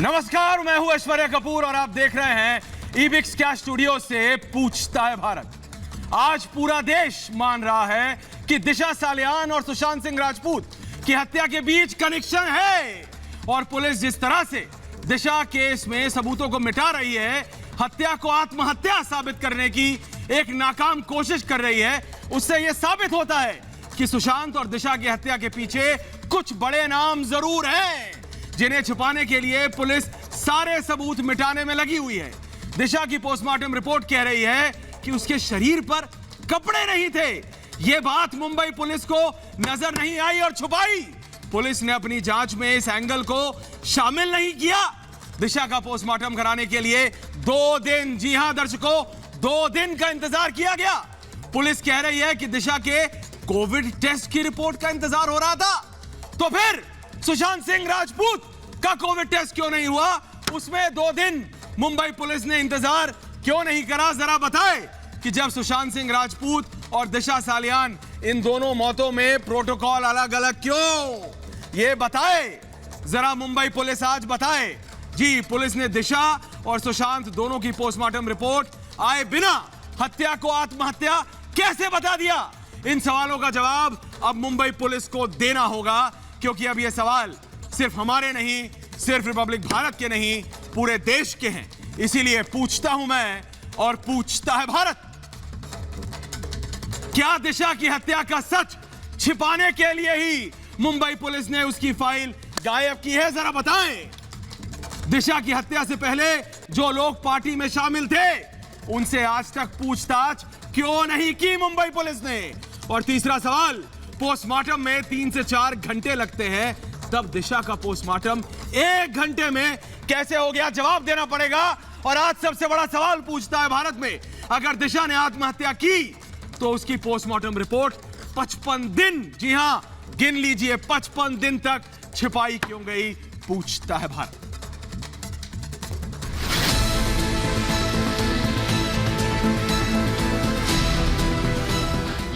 नमस्कार, मैं हूं ऐश्वर्या कपूर और आप देख रहे हैं ईबिक्स क्या स्टूडियो से पूछता है भारत। आज पूरा देश मान रहा है कि दिशा सालियान और सुशांत सिंह राजपूत की हत्या के बीच कनेक्शन है और पुलिस जिस तरह से दिशा केस में सबूतों को मिटा रही है, हत्या को आत्महत्या साबित करने की एक नाकाम कोशिश कर रही है, उससे यह साबित होता है कि सुशांत और दिशा की हत्या के पीछे कुछ बड़े नाम जरूर हैं जिन्हें छुपाने के लिए पुलिस सारे सबूत मिटाने में लगी हुई है। दिशा की पोस्टमार्टम रिपोर्ट कह रही है कि उसके शरीर पर कपड़े नहीं थे। यह बात मुंबई पुलिस को नजर नहीं आई और छुपाई। पुलिस ने अपनी जांच में इस एंगल को शामिल नहीं किया। दिशा का पोस्टमार्टम कराने के लिए 2 दिन, जी हां दर्शकों, 2 दिन का इंतजार किया गया। पुलिस कह रही है कि दिशा के कोविड टेस्ट की रिपोर्ट का इंतजार हो रहा था। तो फिर सुशांत सिंह राजपूत का कोविड टेस्ट क्यों नहीं हुआ? उसमें 2 दिन मुंबई पुलिस ने इंतजार क्यों नहीं करा? जरा बताएं कि जब सुशांत सिंह राजपूत और दिशा सालियान, इन दोनों मौतों में प्रोटोकॉल अलग अलग क्यों? ये बताए जरा, मुंबई पुलिस आज बताए। जी, पुलिस ने दिशा और सुशांत दोनों की पोस्टमार्टम रिपोर्ट आए बिना हत्या को आत्महत्या कैसे बता दिया? इन सवालों का जवाब अब मुंबई पुलिस को देना होगा, क्योंकि अब ये सवाल सिर्फ हमारे नहीं, सिर्फ रिपब्लिक भारत के नहीं, पूरे देश के हैं। इसीलिए पूछता हूं मैं और पूछता है भारत, क्या दिशा की हत्या का सच छिपाने के लिए ही मुंबई पुलिस ने उसकी फाइल गायब की है? जरा बताएं। दिशा की हत्या से पहले जो लोग पार्टी में शामिल थे, उनसे आज तक पूछताछ क्यों नहीं की मुंबई पुलिस ने? और तीसरा सवाल, पोस्टमार्टम में 3 से 4 घंटे लगते हैं, तब दिशा का पोस्टमार्टम 1 घंटे में कैसे हो गया? जवाब देना पड़ेगा। और आज सबसे बड़ा सवाल पूछता है भारत में, अगर दिशा ने आत्महत्या की तो उसकी पोस्टमार्टम रिपोर्ट 55 दिन, जी हां गिन लीजिए, 55 दिन तक छिपाई क्यों गई? पूछता है भारत।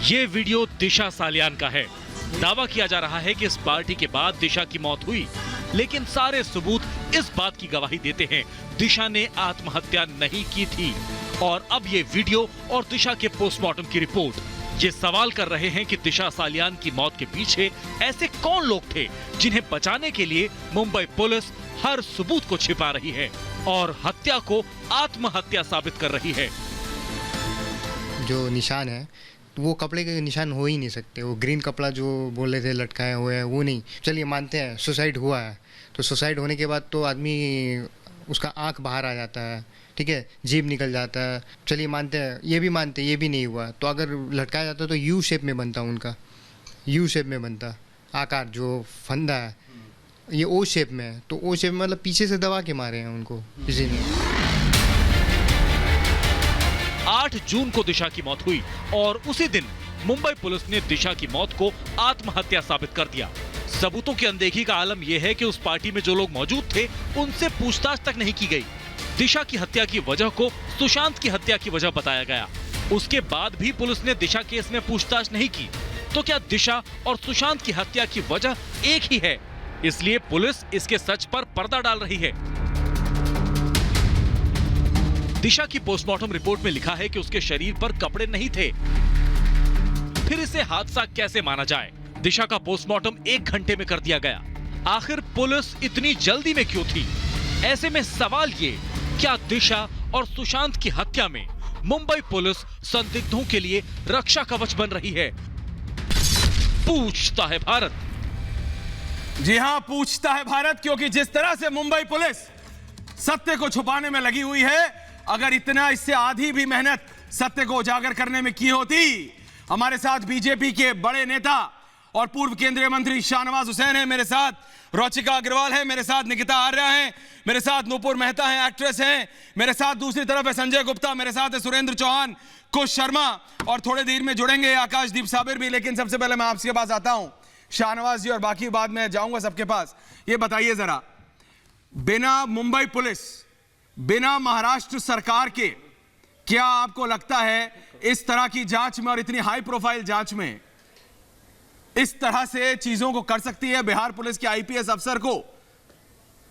ये वीडियो दिशा सालियान का है। दावा किया जा रहा है कि इस पार्टी के बाद दिशा की मौत हुई, लेकिन सारे सबूत इस बात की गवाही देते हैं दिशा ने आत्महत्या नहीं की थी। और अब ये वीडियो और दिशा के पोस्टमार्टम की रिपोर्ट ये सवाल कर रहे हैं कि दिशा सालियान की मौत के पीछे ऐसे कौन लोग थे जिन्हें बचाने के लिए मुंबई पुलिस हर सबूत को छिपा रही है और हत्या को आत्महत्या साबित कर रही है। जो निशान है वो कपड़े के निशान हो ही नहीं सकते। वो ग्रीन कपड़ा जो बोले थे लटकाए हुए हैं, वो नहीं। चलिए मानते हैं सुसाइड हुआ है, तो सुसाइड होने के बाद तो आदमी उसका आंख बाहर आ जाता है, ठीक है, जीभ निकल जाता है। चलिए मानते हैं, ये भी मानते हैं ये भी नहीं हुआ, तो अगर लटकाया जाता तो यू शेप में बनता, उनका यू शेप में बनता। आकार जो फंदा है ये ओ शेप में है, तो ओ शेप में मतलब पीछे से दबा के मारे हैं उनको किसी ने। 8 जून को दिशा की मौत हुई और उसी दिन मुंबई पुलिस ने दिशा की मौत को आत्महत्या साबित कर दिया। सबूतों की अनदेखी का आलम यह है कि उस पार्टी में जो लोग मौजूद थे उनसे पूछताछ तक नहीं की गई। दिशा की हत्या की वजह को सुशांत की हत्या की वजह बताया गया। उसके बाद भी पुलिस ने दिशा केस में पूछताछ नहीं की। तो क्या दिशा और सुशांत की हत्या की वजह एक ही है? इसलिए पुलिस इसके सच पर पर्दा डाल रही है। दिशा की पोस्टमार्टम रिपोर्ट में लिखा है कि उसके शरीर पर कपड़े नहीं थे। फिर इसे हादसा कैसे माना जाए? दिशा का पोस्टमार्टम 1 घंटे में कर दिया गया। आखिर पुलिस इतनी जल्दी में क्यों थी? ऐसे में सवाल ये, क्या दिशा और सुशांत की हत्या में मुंबई पुलिस संदिग्धों के लिए रक्षा कवच बन रही है? पूछता है भारत। जी हां, पूछता है भारत, क्योंकि जिस तरह से मुंबई पुलिस सत्य को छुपाने में लगी हुई है, अगर इतना इससे आधी भी मेहनत सत्य को उजागर करने में की होती। हमारे साथ बीजेपी के बड़े नेता और पूर्व केंद्रीय मंत्री शाहनवाज हुसैन है, मेरे साथ रोचिका अग्रवाल है, मेरे साथ निकिता आर्या है, मेरे साथ नूपुर मेहता है, एक्ट्रेस हैं, मेरे साथ दूसरी तरफ है संजय गुप्ता, मेरे साथ है सुरेंद्र चौहान, कुश शर्मा, और थोड़े देर में जुड़ेंगे आकाशदीप साबिर भी। लेकिन सबसे पहले मैं आपके पास आता हूं शाहनवाज जी, और बाकी बाद में जाऊंगा सबके पास। ये बताइए जरा, बिना मुंबई पुलिस, बिना महाराष्ट्र सरकार के, क्या आपको लगता है इस तरह की जांच में और इतनी हाई प्रोफाइल जांच में इस तरह से चीजों को कर सकती है बिहार पुलिस के आईपीएस अफसर को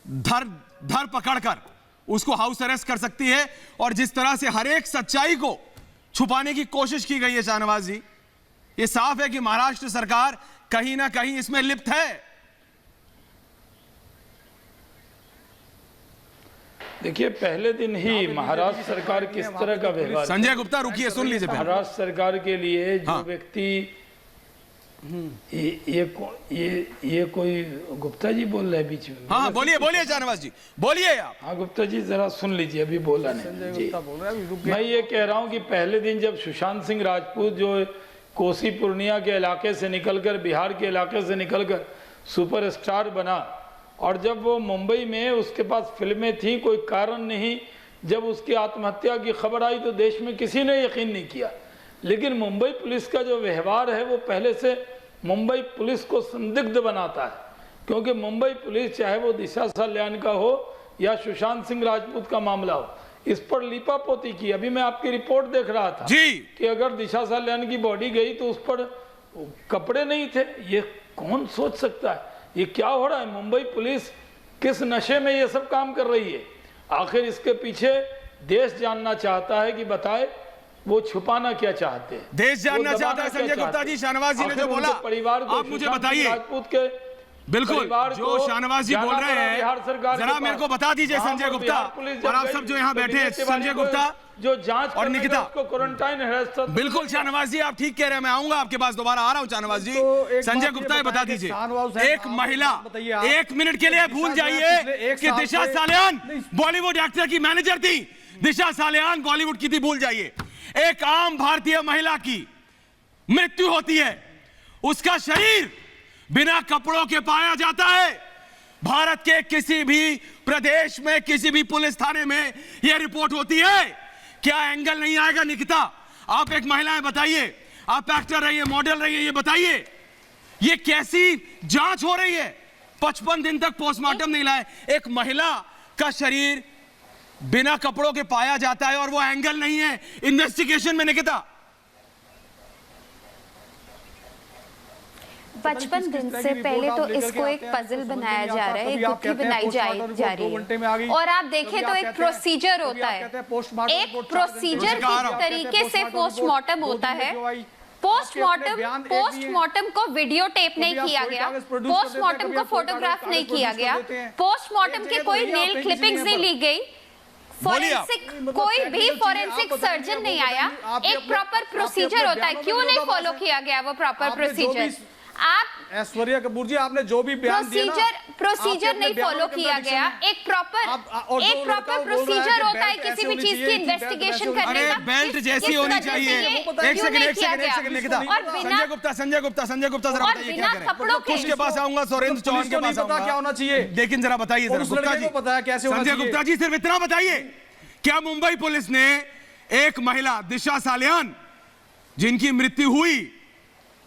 धर पकड़कर उसको हाउस अरेस्ट कर सकती है। और जिस तरह से हर एक सच्चाई को छुपाने की कोशिश की गई है शाहनवाज जी, ये साफ है कि महाराष्ट्र सरकार कहीं ना कहीं इसमें लिप्त है। देखिए, पहले दिन ही महाराष्ट्र सरकार किस तरह का व्यवहार, संजय गुप्ता रुकिए, सुन लीजिए पहले। महाराष्ट्र सरकार के लिए जो व्यक्ति ये कोई गुप्ता जी बोल रहे हैं बीच में। हाँ बोलिए बोलिए शाहनवाज जी, बोलिए आप। हाँ गुप्ता जी जरा सुन लीजिए, अभी बोला नहीं जी। मैं ये कह रहा हूँ कि पहले दिन जब सुशांत सिंह राजपूत जो कोसी पूर्णिया के इलाके से निकलकर, बिहार के इलाके से निकलकर सुपरस्टार बना, और जब वो मुंबई में उसके पास फिल्में थी, कोई कारण नहीं, जब उसकी आत्महत्या की खबर आई तो देश में किसी ने यकीन नहीं किया। लेकिन मुंबई पुलिस का जो व्यवहार है वो पहले से मुंबई पुलिस को संदिग्ध बनाता है, क्योंकि मुंबई पुलिस चाहे वो दिशा साल्यान का हो या सुशांत सिंह राजपूत का मामला हो, इस पर लीपापोती की। अभी मैं आपकी रिपोर्ट देख रहा था जी कि अगर दिशा साल्यान की बॉडी गई तो उस पर कपड़े नहीं थे। ये कौन सोच सकता है? ये क्या हो रहा है? मुंबई पुलिस किस नशे में ये सब काम कर रही है? आखिर इसके पीछे देश जानना चाहता है कि बताए वो छुपाना क्या चाहते हैं? देश जानना चाहता है संजय गुप्ता जी। शाहनवाज जी ने जो बोला, परिवार को आप मुझे बताइए। राजपूत के बिल्कुल जो शाहनवाज जी बोल रहे हैं, जरा मेरे को बता दीजिए संजय गुप्ता और आप सब जो यहाँ बैठे हैं, संजय गुप्ता जो जांच और निकिता, क्वारंटाइन है। बिल्कुल शाहनवाज जी आप ठीक कह रहे हैं, मैं आऊंगा आपके पास, दोबारा आ रहा हूं शाहनवाज जी। संजय गुप्ता बता दीजिए, एक महिला, एक मिनट के लिए भूल जाइए कि दिशा सालियान बॉलीवुड एक्टर की मैनेजर थी। दिशा सालियान बॉलीवुड की थी, भूल जाइए। एक आम भारतीय महिला की मृत्यु होती है, उसका शरीर बिना कपड़ों के पाया जाता है। भारत के किसी भी प्रदेश में, किसी भी पुलिस थाने में यह रिपोर्ट होती है। क्या एंगल नहीं आएगा? निकिता, आप एक महिला हैं, बताइए, आप एक्टर रही है, मॉडल रही है, ये बताइए ये कैसी जांच हो रही है? 55 दिन तक पोस्टमार्टम नहीं लाए, एक महिला का शरीर बिना कपड़ों के पाया जाता है और वो एंगल नहीं है इन्वेस्टिगेशन में। निकिता, 55 दिन से पहले तो इसको एक पजल बनाया जा रहा है, एक गुत्थी बनाई जा रही है। और आप देखें तो एक प्रोसीजर होता है, एक प्रोसीजर किस तरीके से पोस्टमार्टम होता है। पोस्टमार्टम को वीडियो टेप नहीं किया गया, पोस्टमार्टम को फोटोग्राफ नहीं किया गया, पोस्टमार्टम की कोई नेल क्लिपिंग्स नहीं ली गई, फॉरेंसिक कोई भी फॉरेंसिक सर्जन नहीं आया। एक प्रॉपर प्रोसीजर होता है, क्यों नहीं फॉलो किया गया वो प्रॉपर प्रोसीजर? आप ऐश्वर्या कपूर जी, आपने जो भी बयान दिया ना, प्रोसीजर नहीं फॉलो किया गया। एक प्रॉपर प्रोसीजर होता है किसी भी चीज की इन्वेस्टिगेशन करने का। बेल्ट जैसी होनी चाहिए। एक सेकंड निकिता, संजय गुप्ता जरा बताइए क्या करें? उसके पास आऊंगा, सुरेंद्र चौहान के पास आऊंगा, क्या होना चाहिए? लेकिन जरा बताइए संजय गुप्ता जी, सिर्फ इतना बताइए, क्या मुंबई पुलिस ने एक महिला दिशा सालियान जिनकी मृत्यु हुई,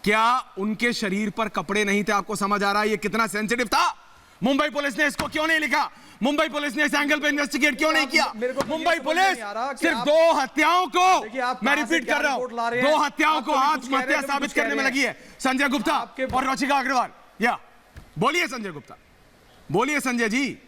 क्या उनके शरीर पर कपड़े नहीं थे? आपको समझ आ रहा है ये कितना सेंसिटिव था? मुंबई पुलिस ने इसको क्यों नहीं लिखा? मुंबई पुलिस ने इस एंगल पे इन्वेस्टिगेट क्यों नहीं किया? मुंबई पुलिस सिर्फ 2 हत्याओं को, मैं रिपीट कर रहा हूं, 2 हत्याओं को आत्महत्या साबित करने में लगी है संजय गुप्ता और रुचिका अग्रवाल। या बोलिए संजय गुप्ता, बोलिए संजय जी।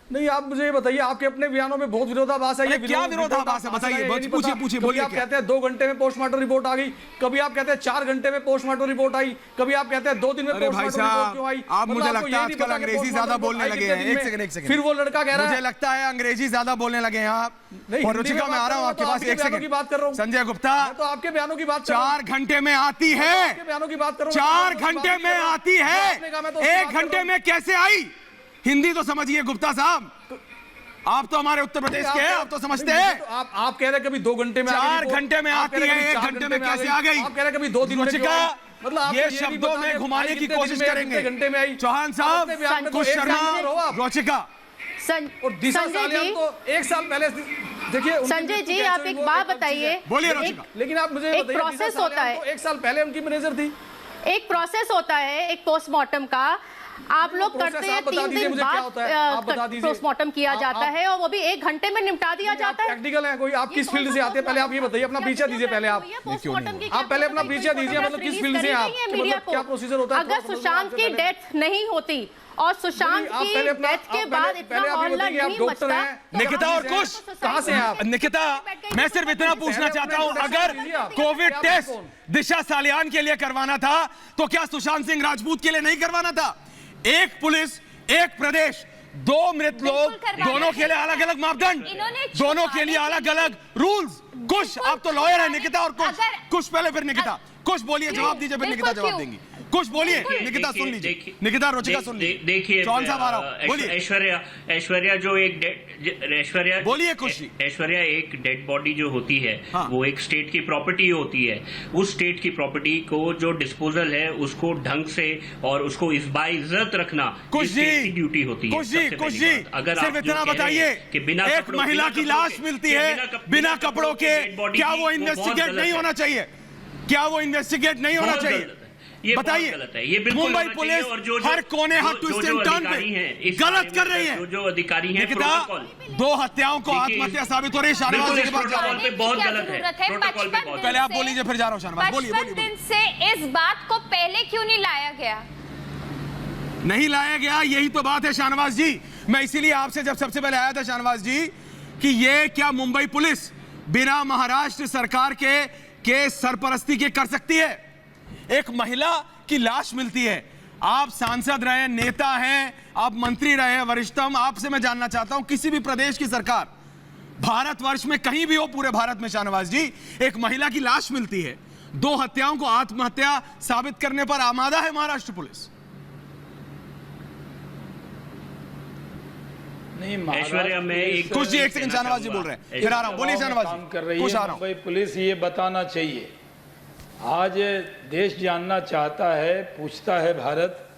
नहीं, आप मुझे बताइए, आपके अपने बयानों में बहुत विरोधाभास है। क्या विरोधाभास है बताइए, पूछिए बोलिए। आप कहते हैं 2 घंटे में पोस्टमार्टम रिपोर्ट आ गई, कभी आप कहते हैं 4 घंटे में पोस्टमार्टम रिपोर्ट आई, कभी आप कहते हैं 2 दिन में पोस्टमार्टम रिपोर्ट क्यों आई? आप मुझे लगता है आजकल अंग्रेजी ज्यादा बोलने लगे हैं। एक सेकंड फिर वो लड़का कह रहा है, मुझे लगता है अंग्रेजी ज्यादा बोलने लगे हैं आप। और रुचिका, मैं आ रहा हूं आपके पास, एक सेकंड की बात कर रहा हूं। संजय गुप्ता, तो आपके बयानों की बात 4 घंटे में आती है, बयानों की बात कर रहा हूं। 4 घंटे में आती है, 1 घंटे में कैसे आई? हिंदी तो समझिए गुप्ता साहब, आप तो हमारे उत्तर प्रदेश के हैं, आप तो समझते हैं। तो आप कह रहे हैं कभी 2 घंटे में, 4 घंटे में आती है, 1 घंटे में कैसे आ गई? आप कह रहे हैं कभी 2 दिन में, मतलब ये शब्दों में घुमाने की कोशिश करेंगे। घंटे में आई चौहान साहब, कुछ शर्मा, रुचिका और दिशा सालियान तो 1 साल पहले। देखिए संजय जी, आप एक बात बताइए। बोलिए रुचिका। लेकिन आप मुझे एक प्रोसेस होता है, 1 साल पहले उनकी मैनेजर थी। एक प्रोसेस होता है एक पोस्टमार्टम का, आप लोग करते हैं 3 दिन बाद पोस्टमार्टम किया जाता है और वो भी 1 घंटे में निपटा दिया जाता है। टेक्निकल है कोई? आप किस फील्ड से आते हैं? पहले आप ये बताइए, अपना परिचय दीजिए पहले। आप पहले अपना परिचय दीजिए, मतलब किस फील्ड से आप, क्या प्रोसीजर होता है? अगर सुशांत की डेथ नहीं होती और सुशांत आप की पहले अपना- डेथ के आप बाद पहले- इतना पहले आप ये हॉल्ला बताइए कि आप नहीं डॉक्टर मचता। हैं। निकिता और कुश, कहाँ से हैं आप? निकिता, मैं सिर्फ इतना पूछना चाहता हूं, अगर कोविड टेस्ट दिशा सालियान के लिए करवाना था तो क्या सुशांत सिंह राजपूत के लिए नहीं करवाना था? एक पुलिस, एक प्रदेश, दो मृत लोग, दोनों के लिए अलग अलग मापदंड, दोनों के लिए अलग अलग रूल्स। कुश, आप तो लॉयर है। निकिता और कुश पहले, फिर निकिता। कुश बोलिए, जवाब दीजिए, फिर निकिता जवाब देंगी। कुछ बोलिए। निकिता सुन लीजिए, निकिता रोचिका सुन लीजिए। देखिए, चौहान साहब आ रहा हूं, बोलिए। ऐश्वर्या जो एक ऐश्वर्या बोलिए कुछ। ऐश्वर्या एक डेड बॉडी जो होती है, हाँ। वो एक स्टेट की प्रॉपर्टी होती है। उस स्टेट की प्रॉपर्टी को जो डिस्पोजल है उसको ढंग से और उसको बाइज्जत रखना कुछ स्टेट की ड्यूटी होती है। कुछ जी, अगर सिर्फ इतना बताइए कि बिना एक महिला की लाश मिलती है बिना कपड़ों के, क्या वो इन्वेस्टिगेट नहीं होना चाहिए? क्या वो इन्वेस्टिगेट नहीं होना चाहिए? ये बताइए। गलत है, ये बिल्कुल मुंबई पुलिस हर कोने, हर ट्विस्ट एंड टर्न पे गलत कर रही है। जो अधिकारी हैं, निकिता, दो हत्याओं को आत्महत्या साबित हो रही है। शाहनवाज के पास प्रोटोकॉल पे बहुत गलत है, प्रोटोकॉल पे बहुत। पहले आप बोल लीजिए, फिर जा रहा हूं शाहनवाज। बोलिए 55 दिन से इस बात को पहले क्यों नहीं लाया गया? नहीं लाया गया, यही तो बात है शाहनवाज जी। मैं इसीलिए आपसे जब सबसे पहले आया था शाहनवाज जी कि ये क्या मुंबई पुलिस बिना महाराष्ट्र सरकार के सरपरस्ती के कर सकती है? एक महिला की लाश मिलती है। आप सांसद रहे, नेता हैं, आप मंत्री रहे, वरिष्ठतम, आपसे मैं जानना चाहता हूं, किसी भी प्रदेश की सरकार भारतवर्ष में कहीं भी हो, पूरे भारत में शाहनवाज जी, एक महिला की लाश मिलती है, दो हत्याओं को आत्महत्या साबित करने पर आमादा है महाराष्ट्र पुलिस। नहीं, ऐश्वर्या में एक कुछ जी, एक सेकंड, शाहनवाज जी बोल रहे हैं, फिर आ रहा हूं। बोलिए शाहनवाज काम जी। कर रही कुछ आ है रहा हूं। मुंबई पुलिस। ये बताना चाहिए, आज देश जानना चाहता है, पूछता है भारत,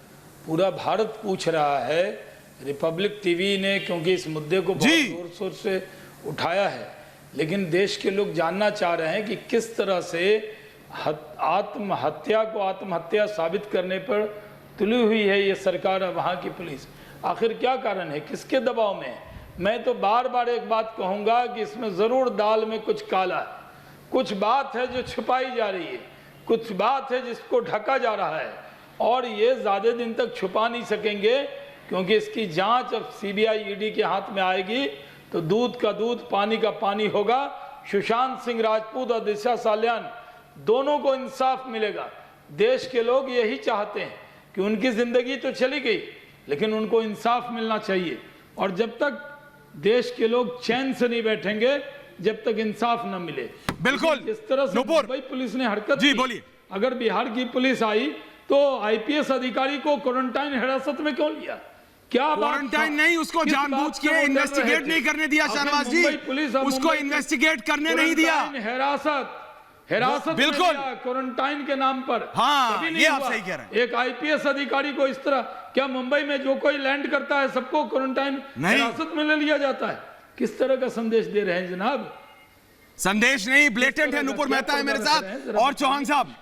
पूरा भारत पूछ रहा है। रिपब्लिक टीवी ने क्योंकि इस मुद्दे को बहुत जोर शोर से उठाया है, लेकिन देश के लोग जानना चाह रहे हैं कि किस तरह से आत्महत्या को आत्महत्या साबित करने पर तुली हुई है ये सरकार और वहाँ की पुलिस। आखिर क्या कारण है, किसके दबाव में है? मैं तो बार बार एक बात कहूँगा कि इसमें ज़रूर दाल में कुछ काला है, कुछ बात है जो छुपाई जा रही है, कुछ बात है जिसको ढका जा रहा है, और ये ज़्यादा दिन तक छुपा नहीं सकेंगे, क्योंकि इसकी जांच अब सीबीआई ईडी के हाथ में आएगी तो दूध का दूध, पानी का पानी होगा। सुशांत सिंह राजपूत और दिशा सालियान दोनों को इंसाफ मिलेगा। देश के लोग यही चाहते हैं कि उनकी ज़िंदगी तो चली गई, लेकिन उनको इंसाफ मिलना चाहिए। और जब तक देश के लोग चैन से नहीं बैठेंगे, जब तक इंसाफ न मिले। बिल्कुल। इस तरह से मुंबई पुलिस ने हरकत जी, की। बोलिए। अगर बिहार की पुलिस आई तो आईपीएस अधिकारी को क्वारंटाइन हिरासत में क्यों लिया? क्या क्वारंटाइन नहीं, उसको जानबूझ के इन्वेस्टिगेट नहीं करने दिया शाहनवाज जी, उसको इन्वेस्टिगेट करने नहीं दिया। हिरासत बिल्कुल क्वारंटाइन के नाम पर। हाँ, कभी नहीं ये आप हुआ। सही कह रहे हैं। एक आईपीएस अधिकारी को इस तरह, क्या मुंबई में जो कोई लैंड करता है सबको क्वारंटाइन हिरासत में ले लिया जाता है? किस तरह का संदेश दे रहे हैं जनाब? संदेश नहीं, ब्लेटेंट है। नुपुर मेहता है मेरे साथ और चौहान साहब।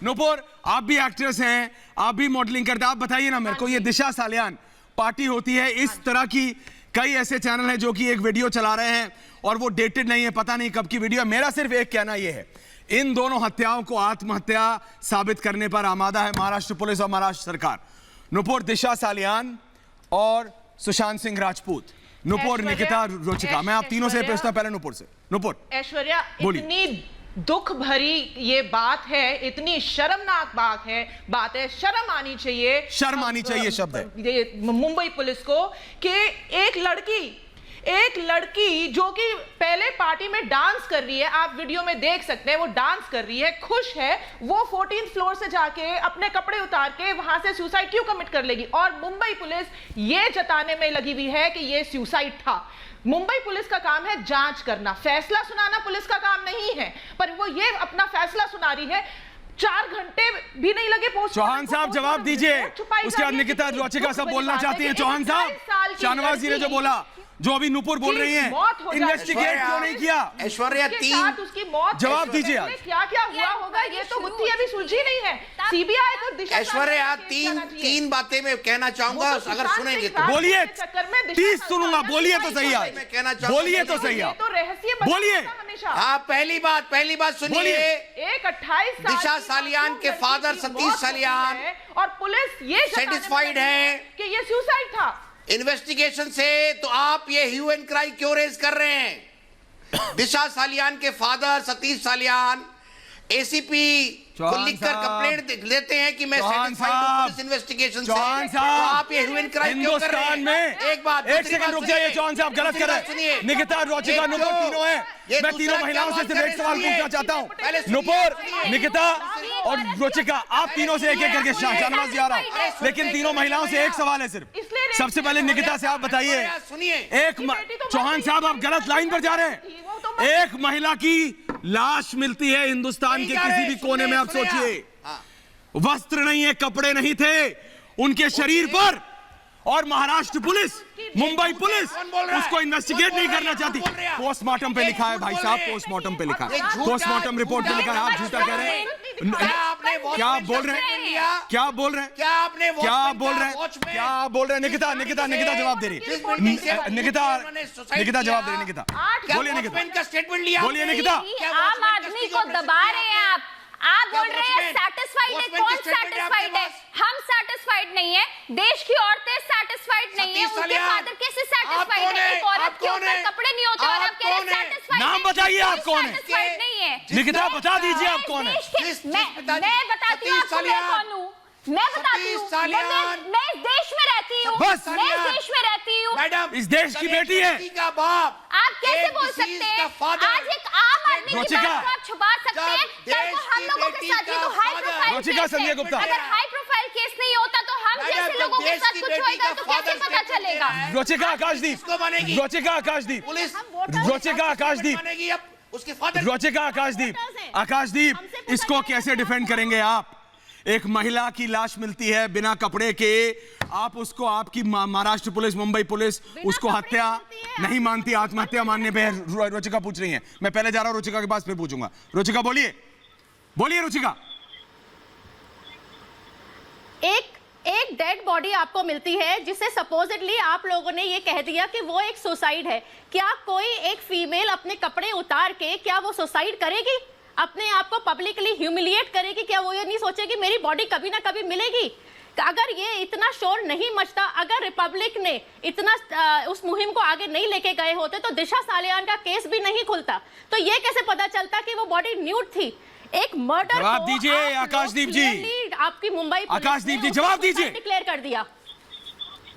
नुपुर, आप भी एक्ट्रेस हैं, आप भी मॉडलिंग करते हैं, आप बताइए ना मेरे को, ये दिशा सालियान पार्टी होती है, इस तरह की कई ऐसे चैनल हैं जो कि एक वीडियो चला रहे हैं और वो डेटेड नहीं है, पता नहीं कब की वीडियो है। मेरा सिर्फ एक कहना यह है, इन दोनों हत्याओं को आत्महत्या साबित करने पर आमादा है महाराष्ट्र पुलिस और महाराष्ट्र सरकार। नुपुर, दिशा सालियान और सुशांत सिंह राजपूत। नुपुर, निकिता, रोचिका, मैं आप तीनों से पूछता, पहले नुपुर से। नुपुर, ऐश्वर्या, इतनी दुख भरी ये बात है, इतनी शर्मनाक बात है, शर्म आनी चाहिए, शर्म आनी चाहिए शब्द है ये मुंबई पुलिस को, कि एक लड़की जो कि पहले पार्टी में डांस कर रही है, आप वीडियो में देख सकते हैं, वो डांस कर रही है, खुश है, वो 14th फ्लोर से जाके अपने कपड़े उतार के वहां से सुसाइड क्यों कमिट कर लेगी? और मुंबई पुलिस ये जताने में लगी हुई है कि ये सुसाइड था। मुंबई पुलिस का काम है जांच करना, फैसला सुनाना पुलिस का काम नहीं है, पर वो ये अपना फैसला सुना रही है। 4 घंटे भी नहीं लगे पोस्ट। चौहान साहब जवाब दीजिए, उसके बाद निकिता, रोचिका सब बोलना चाहती हैं। चौहान साहब, शाहनवाज जी ने जो बोला, जो अभी नुपुर बोल रही हैं, इन्वेस्टिगेट क्यों नहीं किया? ऐश्वर्या उसकी मौत जवाब दीजिए आप। क्या क्या हुआ होगा ये तो गुत्थी अभी सुलझी नहीं है। सीबीआई को दिशा ऐश्वर्या तीन बातें मैं कहना चाहूंगा, अगर सुनेंगे तो बोलिए। 30 सुनूंगा, बोलिए तो सही आप, मैं कहना चाहूंगा, बोलिए तो सही आप, तो रहस्य बोलिए। हाँ, पहली बात सुनिए। एक 28 साल दिशा सालियान के फादर सतीश सालियान और पुलिस ये सेटिस्फाइड है कि ये सुसाइड था। इन्वेस्टिगेशन से, तो आप ये ह्यू एंड क्राई क्यों रेज कर रहे हैं? दिशा सालियान के फादर सतीश सालियान एसीपी को लिखकर कंप्लेंट लेते हैं कि मैं सेटिस्फाइड हूं पुलिस इन्वेस्टिगेशन से। तो आप ये ह्यू एंड क्राई क्यों कर रहे हैं? में एक सेकंड रुक जाइए। चौहान साहब गलत कर रहे हैं। निकिता, रोचिका, नुपुर तीनों हैं। मैं तीनों महिलाओं से सिर्फ एक सवाल पूछना चाहता हूं। नुपुर, निकिता और रोचिका, आप तीनों से एक एक करके शाहनवाज जी आ रहा हूं, लेकिन तीनों महिलाओं से एक सवाल है सिर्फ। सबसे पहले निकिता से आप बताइए। चौहान साहब, आप गलत लाइन पर जा रहे हैं। एक महिला की लाश मिलती है हिंदुस्तान के किसी भी कोने में, आप सोचिए, वस्त्र नहीं है, कपड़े नहीं थे उनके शरीर पर, और महाराष्ट्र पुलिस, मुंबई पुलिस उसको इन्वेस्टिगेट नहीं करना चाहती। पोस्टमार्टम पे लिखा है भाई साहब, पोस्टमार्टम पे लिखा है, पोस्टमार्टम रिपोर्ट पे लिखा है। आप झूठा कह रहे हैं। क्या बोल रहे हैं? क्या बोल रहे हैं? क्या बोल रहे हैं? निकिता जवाब दे रही है। निकिता जवाब दे रही है। निकिता बोलिए। बोलिए निकिता। आम आदमी को दबा रहे हैं आप बोल रहे हैं सैटिस्फाइड है। कौन सैटिस्फाइड है? हम सैटिस्फाइड नहीं है, देश की औरतें सैटिस्फाइड नहीं है, उनके फादर कैसे सैटिस्फाइड है? एक औरत के ऊपर कपड़े नहीं होते और आप कह रहे हैं सैटिस्फाइड। नाम बताइए, आप कौन है? सैटिस्फाइड नहीं है। निकिता बता दीजिए आप कौन है? मैं बताती हूँ आपको मैं कौन हूँ। मैं बताती हूँ, मैं इस देश में रहती हूँ, मैं इस देश में रहती हूँ। मैडम, इस देश की बेटी है आप कैसे बोल सकते हैं? आज एक आम आदमी की बात को आप छुपा सकते हैं, कल को हम लोगों के साथ ये तो हाई प्रोफाइल रोचिका संजय गुप्ता, अगर हाई प्रोफाइल केस नहीं होता तो हम जैसे लोगों के साथ कुछ होगा तो कैसे पता चलेगा? रोचिका आकाशदीप, रोचिका आकाशदीप, रोचिका आकाशदीप, रोचिका आकाशदीप, आकाशदीप, इसको कैसे डिफेंड करेंगे आप? एक महिला की लाश मिलती है बिना कपड़े के, आप उसको, आपकी महाराष्ट्र पुलिस, मुंबई पुलिस उसको हत्या नहीं मानती, आत्महत्या मानने पे रोचिका पूछ रही हैं। मैं पहले जा रहा हूं रोचिका के पास, फिर पूछूंगा। रोचिका बोलिए रोचिका। एक डेड बॉडी आपको मिलती है जिसे सपोजिटली आप लोगों ने ये कह दिया कि वो एक सुसाइड है। क्या कोई एक फीमेल अपने कपड़े उतार के क्या वो सुसाइड करेगी? अपने आप को पब्लिकली ह्यूमिलिएट करेगी? क्या वो ये नहीं सोचेगी मेरी बॉडी कभी ना कभी मिलेगी? अगर ये इतना शोर नहीं मचता, अगर रिपब्लिक ने इतना उस मुहिम को आगे नहीं लेके गए होते तो दिशा सालियान का केस भी नहीं खुलता। तो ये कैसे पता चलता कि वो बॉडी न्यूड थी? एक मर्डर। जवाब दीजिए आकाशदीप जी। आपकी मुंबई आकाशदीप जी जवाब दीजिए। डिक्लेयर कर दिया।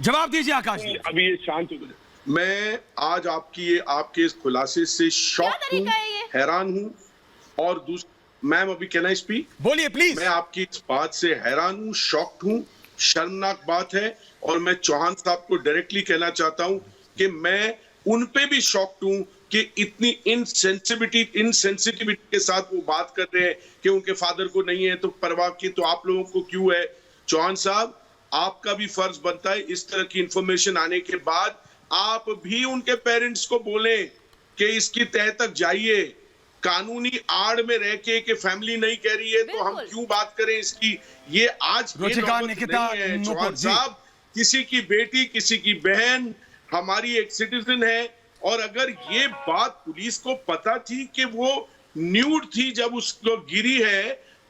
जवाब दीजिए आकाशदीप। अभी ये शांत हो गए। मैं आज आपके इस खुलासे से शॉक हूँ, हैरान हूँ। और मैम अभी कैन आई स्पीक? बोलिए प्लीज। मैं आपकी इस बात से हैरान हूँ, शॉक्ड हूँ, शर्मनाक बात है। और मैं चौहान साहब को डायरेक्टली कहना चाहता हूँ कि मैं उन पे भी शॉक्ड हूँ कि इतनी इनसेंसिटिविटी के साथ वो बात कर रहे हैं कि उनके फादर को नहीं है तो परवाह की तो आप लोगों को क्यों है? चौहान साहब, आपका भी फर्ज बनता है इस तरह की इंफॉर्मेशन आने के बाद आप भी उनके पेरेंट्स को बोलें कि इसकी तह तक जाइए। कानूनी आड़ में रह के फैमिली नहीं कह रही है तो हम क्यों बात करें इसकी? ये आज नहीं है चौहान साहब। किसी की बेटी, किसी की बहन हमारी एक सिटीजन है, और अगर ये बात पुलिस को पता थी कि वो न्यूड थी जब उसको गिरी है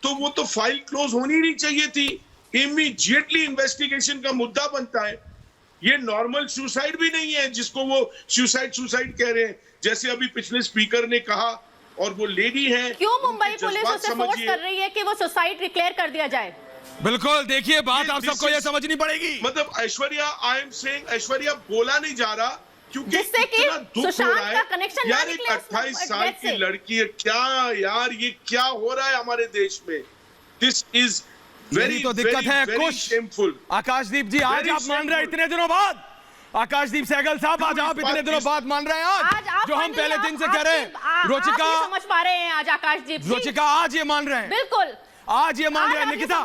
तो वो तो फाइल क्लोज होनी नहीं चाहिए थी। इमीडिएटली इन्वेस्टिगेशन का मुद्दा बनता है। ये नॉर्मल सुसाइड भी नहीं है जिसको वो सुसाइड कह रहे हैं। जैसे अभी पिछले स्पीकर ने कहा, और वो लेडी है। क्यों मुंबई पुलिस उसे फोर्स कर रही है कि वो सुसाइड डिक्लेयर कर दिया जाए? बिल्कुल, देखिए बात आप सबको ये समझनी पड़ेगी। मतलब Aishwarya, I am saying, Aishwarya बोला नहीं जा रहा क्योंकि जिससे कि इतना दुख हो रहा है यार। एक 28 साल की लड़की है, क्या यार ये क्या हो रहा है हमारे देश में? दिस इज वेरी तो दिक्कत है कुछ शेमफुल। आकाशदीप जी, आज आप मान रहे हैं इतने दिनों बाद, आकाशदीप सहगल साहब, आज आप इतने दिनों बाद मान रहे हैं आज जो हम पहले दिन से कह रहे हैं। रोचिका समझ पा रहे हैं आज आकाशदीप जी? रोचिका आज ये मान रहे हैं, बिल्कुल आज ये मान रहे हैं। निकिता,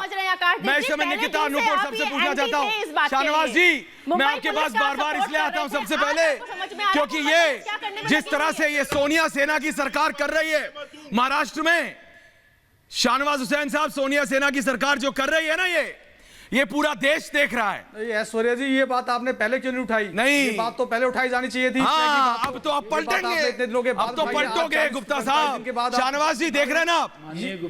मैं इस समय निकिता नुपुर सबसे पूछना चाहता हूँ। शाहनवाज जी, मैं आपके पास बार बार इसलिए आता हूं सबसे पहले क्योंकि ये जिस तरह से ये सोनिया सेना की सरकार कर रही है महाराष्ट्र में, शाहनवाज हुसैन साहब, सोनिया सेना की सरकार जो कर रही है ना, ये पूरा देश देख रहा है। ऐश्वर्या जी, ये बात आपने पहले क्यों नहीं उठाई? नहीं, ये बात तो पहले उठाई जानी चाहिए थी। हाँ, अब तो आप पलटेंगे, अब तो पलटोगे गुप्ता साहब। शाहनवाज जी देख रहे हैं ना आप,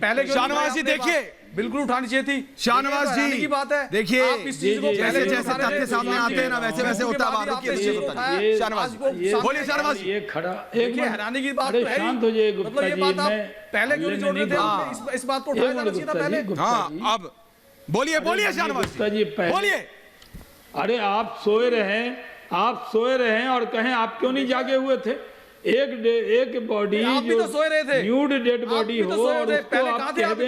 पहले शाहनवाज जी देखिए, बिल्कुल उठानी चाहिए थी। शाहनवाज जी की बात है, देखिए जैसे जैसे तथ्य सामने आते हैं ना वैसे वैसे होता है। शाहनवाज बोलिए, शाहनवाज जी। ये खड़ा एक हैरानी की बात तो है, शांत हो जाइए गुप्ता मतलब ये जी, बात आप मैं पहले क्यों नहीं जोड़ रहे थे? इस बात को उठाया जाना चाहिए था पहले। हाँ, अब बोलिए, बोलिए शाहनवाज जी, बोलिए। अरे आप सोए रहे और कहें आप क्यों नहीं जागे हुए थे? एक बॉडी जो सोए रहे थे, न्यूड डेड बॉडी हो और उसको आप कह दें,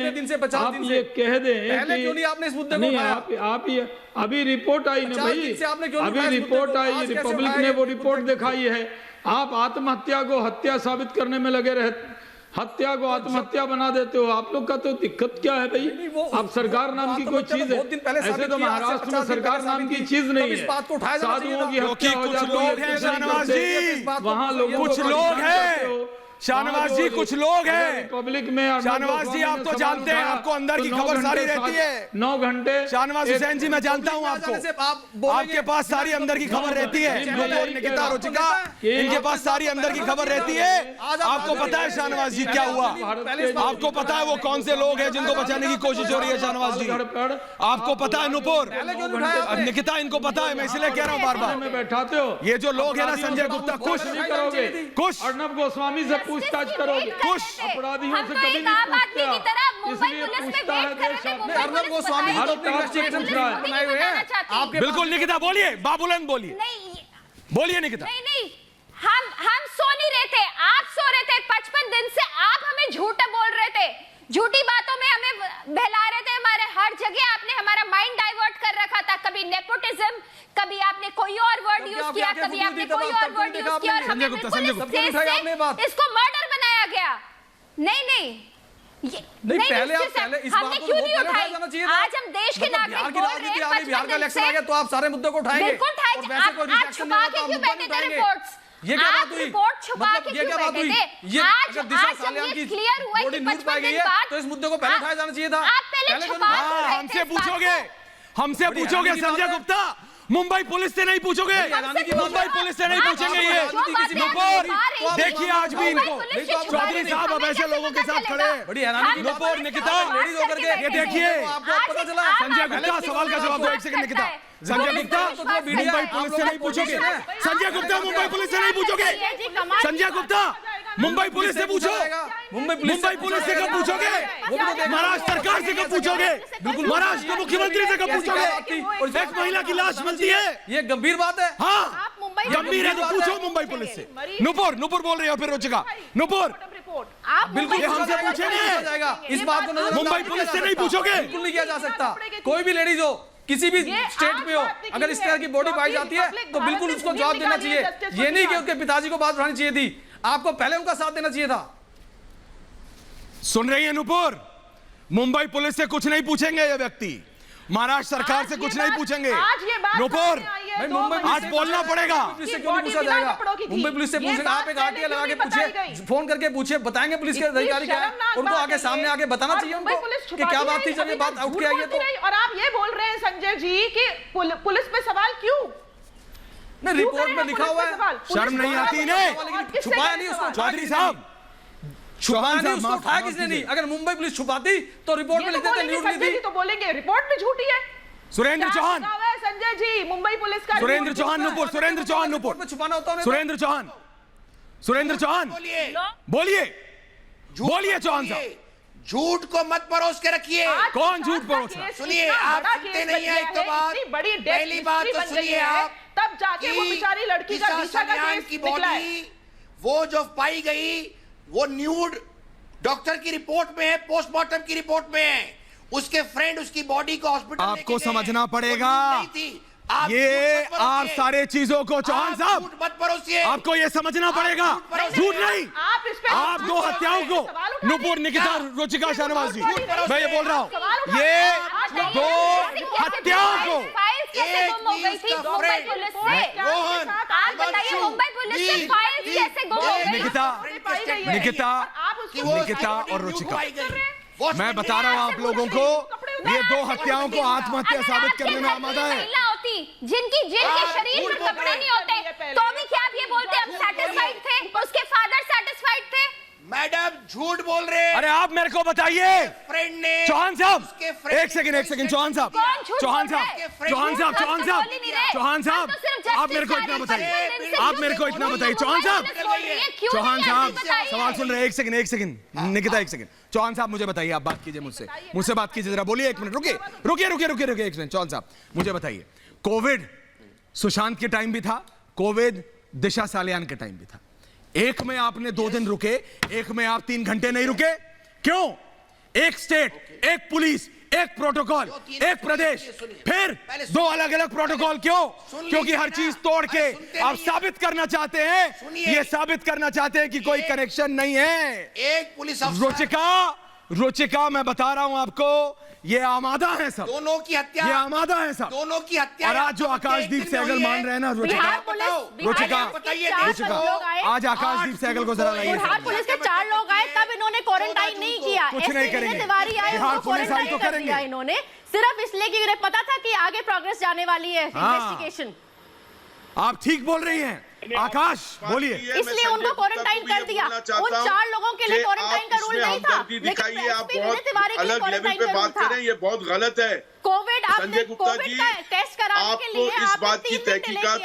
आप ये कह दें पहले क्यों नहीं आपने इस मुद्दे को उठाया? आप ये अभी रिपोर्ट आई ना भाई, अभी रिपोर्ट आई, रिपब्लिक ने वो रिपोर्ट दिखाई है। आप आत्महत्या को हत्या साबित करने में लगे रहते, हत्या को आत्महत्या बना देते हो। आप लोग का तो दिक्कत क्या है भाई? आप सरकार नाम की कोई चीज है? ऐसे तो महाराष्ट्र में सरकार नाम की चीज नहीं है। साधुओं की हत्या हो जाती है, शाहनवाज जी वहाँ लोग कुछ लोग हैं, शाहनवाज जी कुछ लोग हैं रिपब्लिक में। शाहनवाज जी आप तो जानते हैं, आपको अंदर की खबर सारी रहती है। 9 घंटे शाहनवाज हुसैन जी, मैं जानता हूं आपको, आपके पास सारी अंदर की खबर रहती है। निकिता रुचिका, इनके पास सारी अंदर की खबर रहती है। आपको पता है शाहनवाज जी क्या हुआ? आपको पता है वो कौन से लोग हैं जिनको बचाने की कोशिश हो रही है? शाहनवाज जी आपको पता है? नुपुर, निकिता, इनको पता है, मैं इसलिए कह रहा हूँ बार बार। बैठाते हो ये जो लोग हैं ना, संजय गुप्ता, खुश नहीं करोगे, खुश अर्नब गोस्वामी से पूछताछ करोगे, खुश अपराधियों से कभी नहीं पूछते आप, इसलिए पूछता है देश। अर्नब गोस्वामी बनाए हुए हैं आपके। बिल्कुल निकिता, बोलिए, बाबूलन बोलिए, बोलिए निकिता। नहीं, हम सो नहीं रहे थे, आप सो रहे थे। 55 दिन से आप हमें झूठ बोल रहे थे, झूठी बातों में हमें बहला रहे थे। हमारे हर जगह आपने हमारा माइंड डाइवर्ट कर रखा था। कभी नेपोटिज्म, कभी आपने कोई और वर्ड यूज किया, कभी आपने कोई और वर्ड यूज किया, और हमें इसको मर्डर बनाया गया। नहीं, पहले इस बात को उठाया जाना चाहिए था। आज हम देश के नागरिक बोल रहे हैं, बिहार का इलेक्शन आ गया तो आप सारे मुद्दों को उठाएंगे। बिल्कुल उठाएंगे। आप छुपा के क्यों बैठे थे रिपोर्ट्स? ये क्या बात हुई? रिपोर्ट छुपा के ये क्या बात हुई? ये अगर दिशा सालियान की क्लियर हुआ कि 55 दिन बाद, तो इस मुद्दे को पहले उठाया जाना चाहिए था। आप पहले छुपा के बैठे। हमसे पूछोगे संजय गुप्ता, मुंबई पुलिस से नहीं पूछोगे, मुंबई पुलिस से नहीं पूछेंगे। ये नुपुर, देखिए आज भी इनको चौधरी साहब अब ऐसे लोगों के साथ खड़े हैं। नुपुर, निकिता, ये देखिए, संजय गुप्ता सवाल का जवाब दो, 1 सेकंड निकिता। संजय गुप्ता, मुंबई पुलिस से नहीं पूछोगे? संजय गुप्ता, मुंबई पुलिस से नहीं पूछोगे? संजय गुप्ता, मुंबई पुलिस से पूछो। मुंबई पुलिस से कब पूछोगे? महाराष्ट्र सरकार से कब पूछोगे? महाराष्ट्र मुख्यमंत्री से कब पूछोगे? एक महिला की लाश मिलती है, ये गंभीर बात है। हाँ गंभीर है तो पूछो मुंबई पुलिस से। नुपुर बोल रही है, फिर रुचिका। नुपुर, बिल्कुल ये हमसे पूछेंगे जाएगा, इस बात को मुंबई पुलिस से नहीं पूछोगे? बिल्कुल नहीं किया जा सकता। कोई भी लेडीज हो, किसी भी स्टेट में हो, अगर इस तरह की बॉडी पाई जाती है तो बिल्कुल उसको जवाब देना चाहिए। ये नहीं कि उसके पिताजी को बात उठानी चाहिए थी, आपको पहले उनका साथ देना चाहिए था। सुन रही है नुपुर? मुंबई पुलिस से कुछ नहीं पूछेंगे ये व्यक्ति, महाराष्ट्र सरकार से कुछ नहीं पूछेंगे। नुपुर, आज बोलना पड़ेगा। पुलिस से क्यों नहीं पूछा जाएगा? मुंबई पुलिस से पूछेगा। आप एक आरटीआई लगा के पूछिए, फोन करके पूछिए, बताएंगे पुलिस के अधिकारी क्या है। उनको आगे सामने आगे बताना चाहिए उनको कि क्या बात थी जब ये बात उठ के आई है तो। और आप ये बोल रहे हैं संजय जी कि पुलिस पे सवाल क्यों? नहीं, रिपोर्ट में लिखा हुआ है। शर्म नहीं आती इन्हें? छुपाया नहीं उसको चौधरी साहब, छुपाया नहीं उसको, उठाया किसने नहीं? अगर मुंबई पुलिस छुपाती तो रिपोर्ट में लिख देते न्यूज़ ली थी। तो बोलेंगे रिपोर्ट में झूठी है। सुरेंद्र चौहान, संजय जी, मुंबई पुलिस का सुरेंद्र चौहान नुपुर, सुरेंद्र चौहान नुपुर, छुपाना होता है। सुरेंद्र चौहान, सुरेंद्र चौहान बोलिए, बोलिए चौहान साहब। झूठ को मत परोस के रखिए। कौन झूठ परोस रहा है? सुनिए, आप सुनते नहीं है। एक तो बात, पहली बात तो सुनिए आप, तब जाके वो बेचारी लड़की का दिशा का केस की निकला है। बॉडी वो जो पाई गई वो न्यूड डॉक्टर की रिपोर्ट में है, पोस्टमार्टम की रिपोर्ट में है। उसके फ्रेंड उसकी बॉडी को हॉस्पिटल आपको समझना पड़ेगा, ये आप सारे चीजों को चौहान साहब मत परोसिए। आपको ये समझना पड़ेगा, झूठ नहीं। आप दो हत्याओं को, नुपुर, निकिता, रुचिका, शाहनवाज जी, मैं ये बोल रहा हूँ, ये दो हत्याओं को निकिता और रुचिका, मैं बता रहा हूँ आप लोगों को, ये दो हत्याओं को आत्महत्या साबित करने में आमादा है। जिनके शरीर में कपड़े नहीं होते, तो भी क्या आप ये बोलते हम सैटिस्फाइड थे? उसके फादर सैटिस्फाइड थे? मैडम झूठ बोल रहे हैं। अरे आप मेरे को बताइए फ्रेंड ने, चौहान साहब, एक सेकंड चौहान साहब, आप मेरे को इतना बताइए, आप मेरे को इतना बताइए, चौहान साहब सवाल सुन रहे हैं, एक सेकंड निकिता, एक सेकंड, चौहान साहब मुझे बताइए, आप बात कीजिए मुझसे बात कीजिए जरा, बोलिए, एक मिनट रुकिए एक मिनट, चौहान साहब मुझे बताइए, कोविड सुशांत के टाइम भी था, कोविड दिशा सालियान के टाइम भी था, एक में आपने 2 दिन रुके, एक में आप 3 घंटे नहीं रुके, क्यों? एक स्टेट, एक पुलिस, एक प्रोटोकॉल, एक प्रदेश, फिर 2 अलग-अलग प्रोटोकॉल, क्यों? क्योंकि हर चीज तोड़ के आप साबित करना चाहते हैं, ये साबित करना चाहते हैं कि कोई कनेक्शन नहीं है। एक पुलिस अफसर, रुचिका, मैं बता रहा हूं आपको, ये आमादा है सब, दोनों की हत्या, ये आमादा है सब, दोनों की हत्या। और आज जो आकाशदीप सहगल मान रहे हैं ना, रुचिका, आज आकाशदीप सहगल को जरा लाइए। बिहार पुलिस के 4 लोग आए, तब इन्होंने क्वारंटाइन नहीं किया, कुछ नहीं करेंगे, तिवारी आए, बिहार पुलिस आई तो कर दिया इन्होंने, सिर्फ इसलिए कि उन्हें पता था कि आगे प्रोग्रेस जाने वाली है इन्वेस्टिगेशन। आप ठीक बोल रही हैं, आकाश बोलिए। इसलिए उनको क्वारंटाइन कर दिया, उन 4 लोगों के लिए क्वारंटाइन का रूल नहीं था, दिखाइए, आप बहुत अलग लेवल पे बात करें, ये बहुत गलत है। कोविड संजय गुप्ता जी, टेस्ट कराने के लिए आपको इस बात की तहकीकात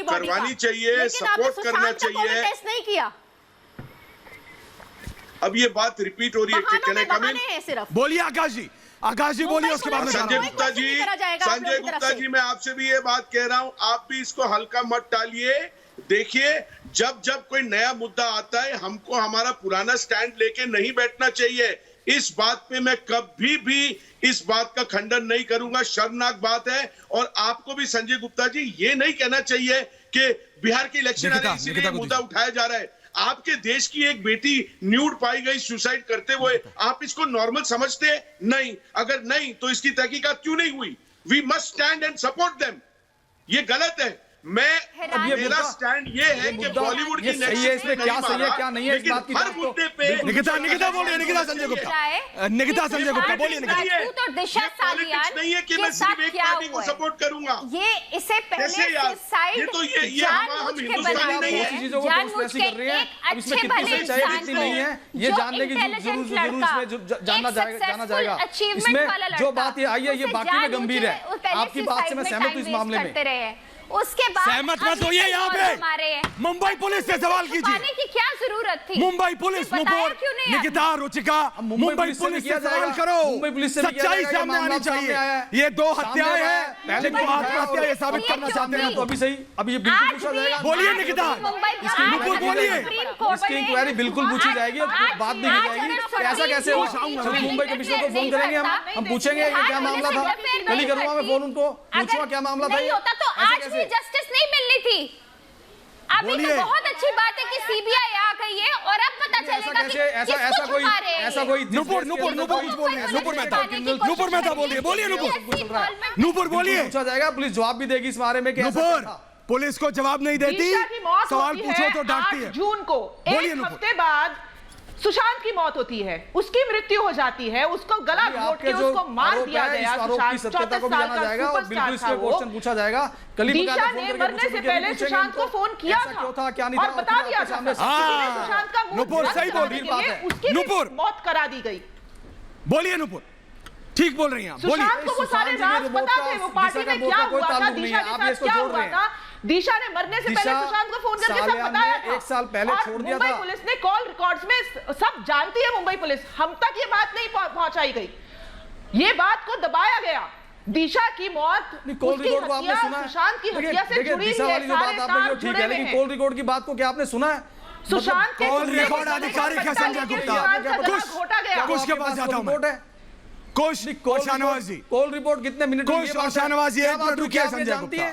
करवानी चाहिए, सपोर्ट करना चाहिए। टेस्ट नहीं किया, अब ये बात रिपीट हो रही है, सिर्फ बोलिए आकाश जी बोलिए, उसके बाद संजय गुप्ता जी मैं आपसे भी ये बात कह रहा हूं, आप भी इसको हल्का मत टालिए। देखिए, जब कोई नया मुद्दा आता है, हमको हमारा पुराना स्टैंड लेके नहीं बैठना चाहिए। इस बात पे मैं कभी भी इस बात का खंडन नहीं करूंगा, शर्मनाक बात है। और आपको भी संजय गुप्ता जी ये नहीं कहना चाहिए कि बिहार के इलेक्शन आ रहे इसीलिए मुद्दा उठाया जा रहा है। आपके देश की एक बेटी न्यूड पाई गई सुसाइड करते हुए, आप इसको नॉर्मल समझते? नहीं। अगर नहीं तो इसकी तहकीकात क्यों नहीं हुई? We must stand and support them. ये गलत है। मेरा स्टैंड ये है कि बॉलीवुड की सही है, इसमें क्या सही है क्या नहीं है, इस बात की हर मुद्दे पे निकिता बोलिए, निकिता संजय गुप्ता बोलिए। दिशा सालियान नहीं है कि मैं सिर्फ एक पार्टी को सपोर्ट करूंगा। ये इससे पहले ये तो ये हम हिंदुस्तानी नहीं है। चीजों को दोस्त कर रहे हैं, अब इसमें कितनी सच्चाई कितनी नहीं है ये जानने की जरूर जाना जाएगा। इसमें जो बात ये आई है, ये बाकी में गंभीर है। आपकी बात से मैं सहमत हूं इस मामले में। उसके बाद सहमत मत होइए, यहाँ पे मुंबई पुलिस से सवाल कीजिए की क्या जरूरत थी? मुंबई पुलिस, नुपुर, निकिता, रुचिका, मुंबई पुलिस से सवाल करो, मुंबई पुलिस से सच्चाई सामने आनी चाहिए। ये 2 हत्याएं हैं, जिनको आत्महत्या ये साबित करना चाहते हैं। तो अभी सही, अभी ये बिल्कुल पूछा जाएगा। बोलिए निकिता, नुपुर बोलिए। इसकी इंक्वायरी बिल्कुल पूछी जाएगी, बात भी की जाएगी। ऐसा कैसे हो? मुंबई कमिश्नर को फोन करेंगे, हम पूछेंगे ये क्या मामला था, कल ही करूंगा मैं फोन उनको, पूछूंगा क्या मामला था। जस्टिस नहीं मिलनी थी। अभी तो बहुत अच्छी बात है कि सीबीआई आ गई है और अब पता चलेगा कि ऐसा कोई नुपुर कुछ बोल रहे हैं। नुपुर मेहता बोलिए नुपुर बोलिए। पूछा जाएगा, पुलिस जवाब भी देगी इस बारे में। नुपुर, पुलिस को जवाब नहीं देती, सवाल पूछो तो डांटती है। जून को एक हफ्ते बाद सुशांत की मौत होती है, उसकी मृत्यु हो जाती है, उसको गला घोट के उसको मार दिया गया। सुशांत 34 साल का सुपरस्टार था वो। क्वेश्चन पूछा जाएगा, दिशा ने मरने से पहले सुशांत को फोन किया था और बता दिया था सुशांत का नुपुर सही बोल रही है, उसकी मौत करा दी गई। बोलिए नुपुर, ठीक बोल रही हैं आप, बोलिए। सुशांत को वो सारे राज पता थे, वो पार्टी में क्या हुआ था, दिशा के साथ क्या हुआ था। दिशा ने मरने से पहले सुशांत को फोन करके सब बताया था। 1 साल पहले छोड़ दिया था। मुंबई पुलिस ने कॉल रिकॉर्ड्स में सब जानती है। मुंबई पुलिस, हम तक ये बात नहीं पहुंचाई गई, ये बात को दबाया गया। दिशा की मौत, कॉल रिकॉर्ड को आपने सुना? सुशांत की हत्या से जुड़ी दिशा वाली जो बात आपने जो ठीक है, लेकिन कॉल रिकॉर्ड की बात को क्या आपने सुना है? सुशांत के कॉल रिकॉर्ड आधिकारिक है संजय गुप्ता, कुछ के पास जाता हूं मैं, कुश और शाहनवाज जी, कॉल रिपोर्ट कितने मिनट की? कुश और शाहनवाज जी, 1 मिनट रुकिए संजय गुप्ता,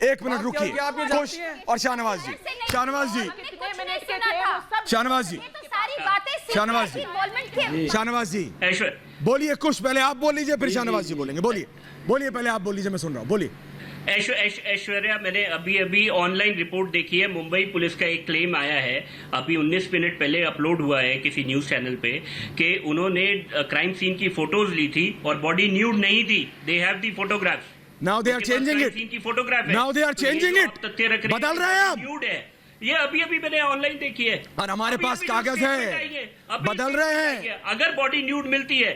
1 मिनट रुकिए। कुश और शाहनवाज जी, शाहनवाज जी, शाहनवाज जी, शाहनवाज जी, शाहनवाज जी बोलिए। कुश पहले आप बोल लीजिए, फिर शाहनवाज जी बोलेंगे। बोलिए, बोलिए, पहले आप बोल लीजिए, मैं सुन रहा हूँ, बोलिए। ऐश्वर्या, मैंने अभी ऑनलाइन रिपोर्ट देखी है। मुंबई पुलिस का एक क्लेम आया है, अभी 19 मिनट पहले अपलोड हुआ है किसी न्यूज चैनल पे, कि उन्होंने क्राइम सीन की फोटोज ली थी और बॉडी न्यूड नहीं थी। They have the photographs. Now they are changing it. Scene की फोटोग्राफ है। Now they are changing it. तथ्य रख रहे हैं, बदल रहे हैं आप। न्यूड है ये, अभी मैंने ऑनलाइन देखी है और हमारे पास कागज है, बदल रहे हैं। अगर बॉडी न्यूड मिलती है,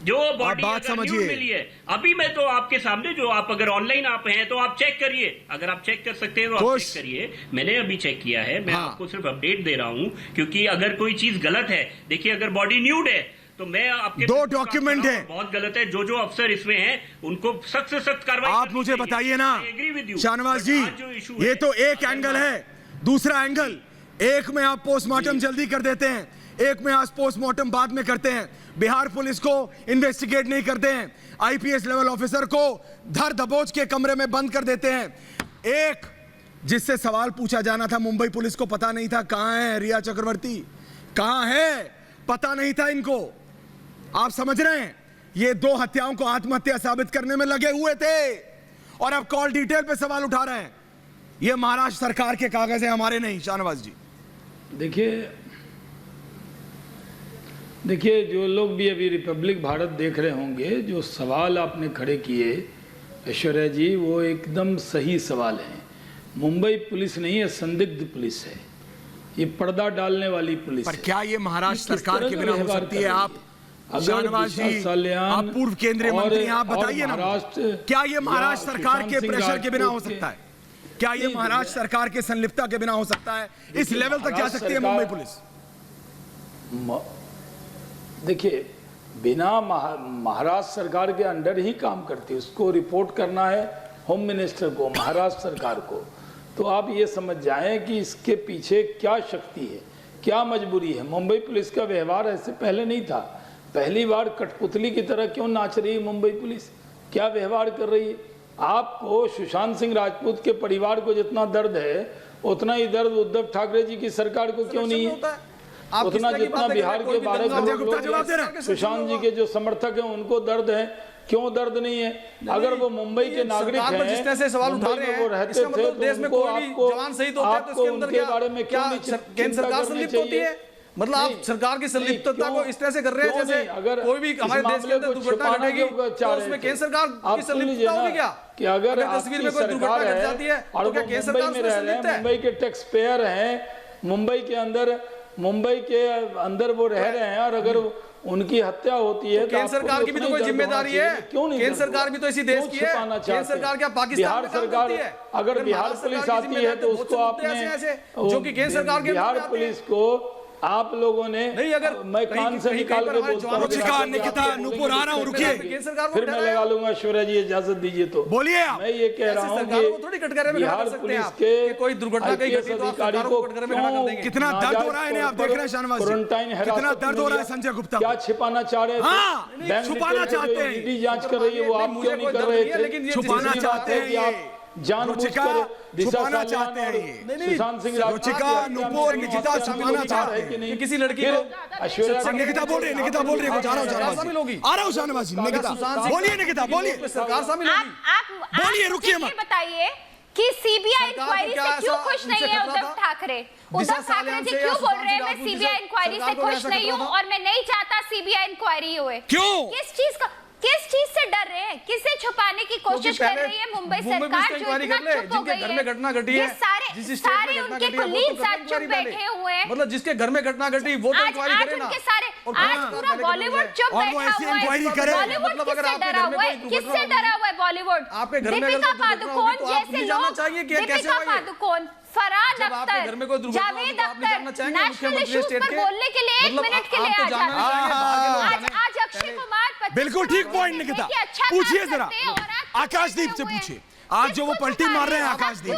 जो बॉडी न्यूड मिली है, अभी मैं तो आपके सामने, जो आप अगर ऑनलाइन आप हैं तो आप चेक करिए, अगर आप चेक कर सकते हैं तो आप चेक करिए। मैंने अभी चेक किया है, मैं आपको सिर्फ अपडेट दे रहा हूं, क्योंकि अगर कोई चीज गलत है, देखिए अगर बॉडी न्यूड है तो मैं आपके 2 डॉक्यूमेंट है, बहुत गलत है। जो अफसर इसमें हैं उनको सख्त से सख्त कार्रवाई। आप मुझे बताइए ना शाहनवाज जी, ये तो एक एंगल है, दूसरा एंगल, एक में आप पोस्टमार्टम जल्दी कर देते हैं, एक में आप पोस्टमार्टम बाद में करते हैं। बिहार पुलिस को इन्वेस्टिगेट नहीं करते हैं, आईपीएस लेवल ऑफिसर को धर दबोच के कमरे में बंद कर देते हैं। एक जिससे सवाल पूछा जाना था, मुंबई पुलिस को पता नहीं था कहां है रिया चक्रवर्ती, कहां है, पता नहीं था इनको। आप समझ रहे हैं, ये 2 हत्याओं को आत्महत्या साबित करने में लगे हुए थे और अब कॉल डिटेल पे सवाल उठा रहे हैं। ये महाराष्ट्र सरकार के कागज है, हमारे नहीं। शाहनवाज जी देखिए, जो लोग भी अभी रिपब्लिक भारत देख रहे होंगे, जो सवाल आपने खड़े किए ऐश्वर्या जी, वो एकदम सही सवाल हैं। मुंबई पुलिस नहीं है, संदिग्ध पुलिस है, ये पर्दा डालने वाली पुलिस। पर क्या ये महाराष्ट्र सरकार के बिना हो सकती है? आप शाहनवाज जी, आप पूर्व केंद्रीय मंत्री, आप बताइए ना, क्या ये महाराष्ट्र सरकार के प्रेशर के बिना हो सकता है? क्या ये महाराष्ट्र सरकार के संलिप्तता के बिना हो सकता है? इस लेवल तक जा सकती है मुंबई पुलिस? देखिए, बिना महाराष्ट्र सरकार के अंडर ही काम करती है, उसको रिपोर्ट करना है होम मिनिस्टर को, महाराष्ट्र सरकार को। तो आप ये समझ जाएं कि इसके पीछे क्या शक्ति है, क्या मजबूरी है। मुंबई पुलिस का व्यवहार ऐसे पहले नहीं था, पहली बार कठपुतली की तरह क्यों नाच रही है मुंबई पुलिस, क्या व्यवहार कर रही है? आपको सुशांत सिंह राजपूत के परिवार को जितना दर्द है, उतना ही दर्द उद्धव ठाकरे जी की सरकार को क्यों नहीं है? उतना जितना बिहार के 12 लोग सुशांत जी के जो समर्थक हैं उनको दर्द है, क्यों दर्द नहीं है? अगर वो मुंबई के नागरिक हैं, जिस तरह से सवाल उठा रहे हैं, वो रहते थे, तो देश में कोई भी जवान शहीद होता है तो इसके अंदर क्या केंद्र सरकार संलिप्त होती है? मतलब आप सरकार की संलिप्तता को इस तरह से कर रहे हैं जैसे अगर कोई भी हमारे देश के अंदर दुर्घटना घटेगी तो उसमें केंद्र सरकार की संलिप्तता होगी क्या? कि अगर तस्वीर में कोई दुर्घटना घट जाती है तो क्या केंद्र सरकार उसमें संलिप्त है? मुंबई के टैक्स पेयर हैं, मुंबई के अंदर वो रह रहे हैं, और अगर उनकी हत्या होती है तो केंद्र सरकार की भी तो कोई जिम्मेदारी है। क्यों नहीं? केंद्र सरकार भी तो इसी देश की है। केंद्र सरकार क्या पाकिस्तान में काम करती है? अगर बिहार पुलिस आती है तो उसको आपने, जो कि केंद्र सरकार के बिहार पुलिस को आप लोगों ने नहीं, अगर मैं कान से निकाल के बोलता हूं, फिर मैं लगा लूंगा। ऐश्वर्या जी इजाजत दीजिए तो बोलिए। मैं ये कह रहा हूँ कि बिहार पुलिस के कोई दुर्घटना अधिकारी को कितना दर्द हो रहा है, आप देख रहे हैं शाहनवाज जी, क्वारंटाइन कितना दर्द हो रहा है संजय गुप्ता, क्या छिपाना चाह रहे थे? छुपाना चाहते हैं, ईडी जांच कर रही है, वो आप क्यों नहीं कर रहे थे? छुपाना चाहते हैं, जानबूझकर छुपाना चाहते हैं। सुशांत सिंह नुपुर निकिता छुपाना चाहते हैं किसी लड़की को। ऐश्वर्या निकिता बोल रही है, निकिता बोल रही है, आ रहा हूँ शाहनवाज जी, निकिता बोलिए, निकिता बोलिए, सरकार शामिल होगी। आप बोलिए, रुकिए मत। बताइए कि सीबीआई इंक्वायरी से क्यों खुश नहीं है उद्धव ठाकरे? उद्धव ठाकरे जी क्यों बोल रहे हैं मैं सीबीआई इंक्वायरी से खुश नहीं हूँ और मैं नहीं चाहता सीबीआई इंक्वायरी हुए? क्यों? किस चीज से डर रहे हैं? किसे छुपाने की कोशिश कर रही है मुंबई सरकार जो इतना चुप हो गई घर में घटना घटी है, सारे उनके कुलीग साथ चुप बैठे हुए हैं। मतलब जिसके घर में घटना घटी वो तो इंक्वायरी करे ना। आज पूरा बॉलीवुड चुप बैठा हुआ है। बॉलीवुड किससे डरा हुआ है? किससे डरा हुआ है बॉलीवुड? आपके घर में दीपिका पादुकोण जैसे लोग, दीपिका पादुकोण, फरहान अख्तर, जावेद अख्तर नेशनल इश्यूज पर बोलने के लिए 1 मिनट के लिए आ जाते हैं। आज अक्षय कुमार बिल्कुल ठीक पॉइंट निकिता, पूछिए जरा आकाशदीप से पूछिए। आज जो वो पलटी मार रहे हैं आकाशदीप,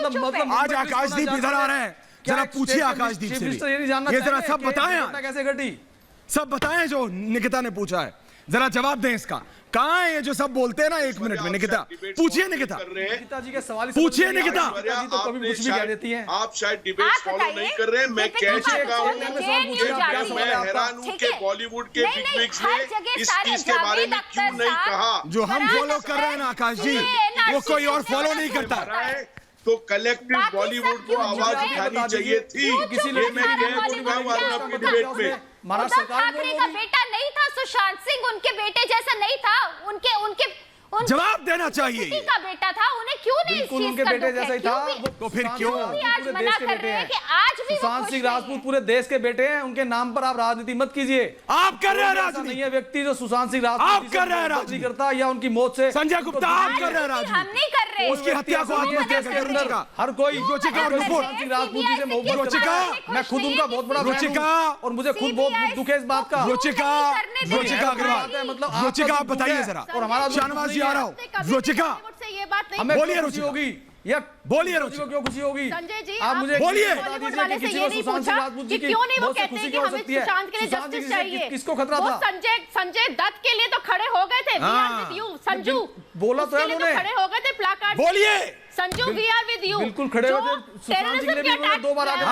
आज आकाशदीप इधर आ रहे हैं, जरा पूछिए आकाशदीप से, ये जरा सब बताएं, कैसे घटी, सब बताएं जो निकिता ने पूछा है। जरा जवाब दें इसका। कहाँ है ये जो सब बोलते हैं ना 1 मिनट में? निकिता पूछिए, निकिता निकिता जी के सवाल पूछिए। निकिता जी तो कभी कुछ भी कह देती हैं। आप शायद डिबेट फॉलो नहीं कर रहे हैं। मैं कह चुका हूँ, मैं हैरान हूँ कि बॉलीवुड के बिग विग्स ने इस चीज के बारे में क्यों नहीं कहा। जो हम फॉलो कर रहे हैं ना आकाश जी, वो कोई और फॉलो नहीं करता। तो कलेक्टिव बॉलीवुड को आवाज उठानी चाहिए थी। किसी ये मैं कह चुका हूँ आज आपकी डिबेट में। उद्धव ठाकरे का बेटा नहीं था सुशांत सिंह, उनके बेटे जैसा नहीं था। उनके जवाब देना चाहिए। का बेटा था, उन्हें क्यों नहीं इस चीज उनके का बेटे दुख जैसा है? ही था। तो फिर क्यों आज मना कर रहे हैं कि आज भी सुशांत सिंह राजपूत पूरे देश के बेटे हैं, उनके नाम पर आप राजनीति मत कीजिए। आप कर रहे हैं ऐसा राजनीति। नहीं है व्यक्ति जो सुशांत सिंह राजपूत आप कर रहे हैं राजनीति करता या उनकी मौत से। संजय गुप्ता आप कर रहे हैं राजनीति। हम नहीं कर रहे। उसकी हत्या को आत्महत्या के अंदर हर कोई रुचिका और नुपुर, सुशांत सिंह राजपूत जी से मोहब्बत रुचिका, करता है। मैं खुद उनका बहुत बड़ा रुचिका, और मुझे खुद बहुत दुख है इस बात का। रुचिका अग्रवाल, मतलब रुचिका आप बताइए जरा। और हमारा शाहनवाज जी आ रहा हूँ। रुचिका ये बात नहीं हमें बोलिए खुशी रुचिका। होगी या बोलिए रुचिका क्यों खुशी होगी? संजय जी आप मुझे बोलिए। बता दीजिए वाले कि से किसी ये को नहीं सुशांत पूछा सिंह राजपूत जी कि की क्यों नहीं वो मौत से कहते खुशी हैं कि क्यों हो हमें सकती है? सुशांत के लिए सुशांत जस्टिस जी चाहिए। किसको खतरा वो था? संजय दत्त के लिए तो खड़े हो गए थे। We are with you, Sanju बोला तो है उसके लिए उन्होंने। खड़े हो गए थे प्लाकार्ड। बोलिए। Sanju we are with you. बिल्कुल खड़े हुए थे। सुशांत जी के लिए भी 2 बार आगे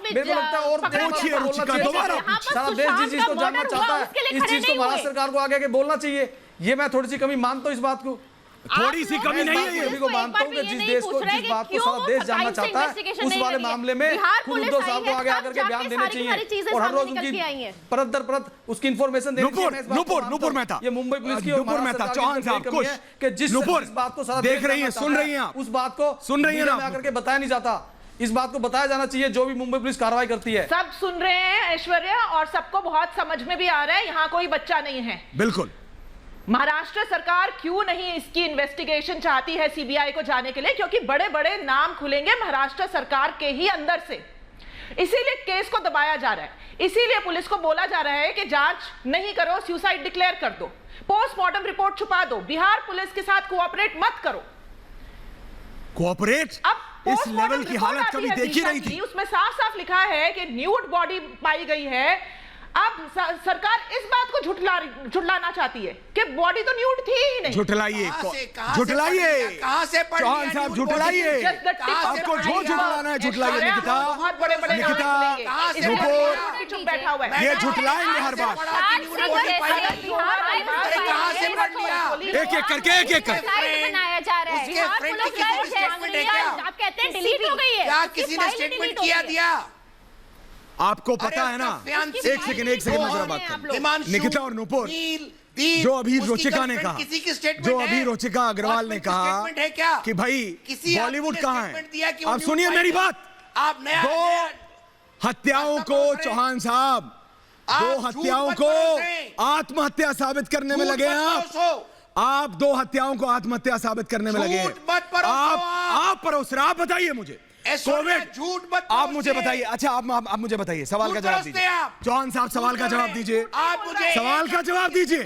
मेरे को लगता है और पूछिए रुचिका दोबारा। सारा देश जिस चीज को जानना चाहता है इस चीज को महाराष्ट्र सरकार को आगे आगे बोलना चाहिए। ये मैं थोड़ी सी कमी मानता हूँ इस बात को। थोड़ी सी कमी नहीं है ये। सभी को मानता हूँ कि जिस बात को सारा देश जानना चाहता है उस वाले मामले में खुद उद्धव साहब को आगे आकर के बयान देने चाहिए और हर रोज उनकी परत दर परत उसकी इंफॉर्मेशन देनी चाहिए। नुपुर मेहता, ये मुंबई पुलिस की नुपुर मेहता, चौहान साहब कुछ कि जिस बात को सारा देख रही हैं, सुन रही हैं आप, उस बात को सुन रही हैं ना आकर के बताया नहीं जाता। इस बात को बताया जाना चाहिए जो भी मुंबई पुलिस कार्रवाई करती है। सब सुन रहे हैं ऐश्वर्या और सबको बहुत समझ में भी आ रहा है यहाँ कोई बच्चा नहीं है। बिल्कुल। महाराष्ट्र सरकार क्यों नहीं इसकी इन्वेस्टिगेशन चाहती है सीबीआई को जाने के लिए? क्योंकि बड़े बड़े नाम खुलेंगे महाराष्ट्र सरकार के ही अंदर से, इसीलिए केस को दबाया जा रहा है। इसीलिए पुलिस को बोला जा रहा है कि जांच नहीं करो, सुसाइड डिक्लेयर कर दो, पोस्टमार्टम रिपोर्ट छुपा दो, बिहार पुलिस के साथ कोऑपरेट मत करो। कोऑपरेट? अब इस लेवल की हालत कभी देखी नहीं थी। उसमें साफ साफ लिखा है कि न्यूड बॉडी पाई गई है। अब सरकार इस बात को झुटलाना चाहती है कि बॉडी तो न्यूड थी ही नहीं। झुटलाइए, कहां से पढ़ लिया? चौहान साहब झुटलाइए। आपको जो झुटलाना है झुटलाइए। निकिता, बहुत बड़े बड़े निकिता, नुपुर चुप बैठा हुआ है। ये झुटलाएंगे हर बात। कहां से पढ़ लिया? एक एक करके बनाया जा रहा है। उसके फ्रेंड की किसी ने स्टेटमेंट है क्या? आप कहते हैं डिलीट हो गई है। क्या किसी ने स्टेटमेंट किया दिया? आपको पता है ना, एक सेकंड में जरा बात करें। निकिता और नुपुर, जो अभी रुचिका ने कहा, जो अभी रुचिका अग्रवाल ने कहा कि भाई बॉलीवुड कहाँ है, आप सुनिए मेरी बात। आप नया 2 हत्याओं को चौहान साहब, 2 हत्याओं को आत्महत्या साबित करने में लगे हैं आप 2 हत्याओं को आत्महत्या साबित करने में लगे हैं। आप परोस रहे। आप बताइए मुझे कोविड, झूठ मत आप मुझे बताइए। अच्छा आप मुझे बताइए, सवाल का जवाब दीजिए। चौहान साहब सवाल का जवाब दीजिए। आप मुझे सवाल का जवाब दीजिए।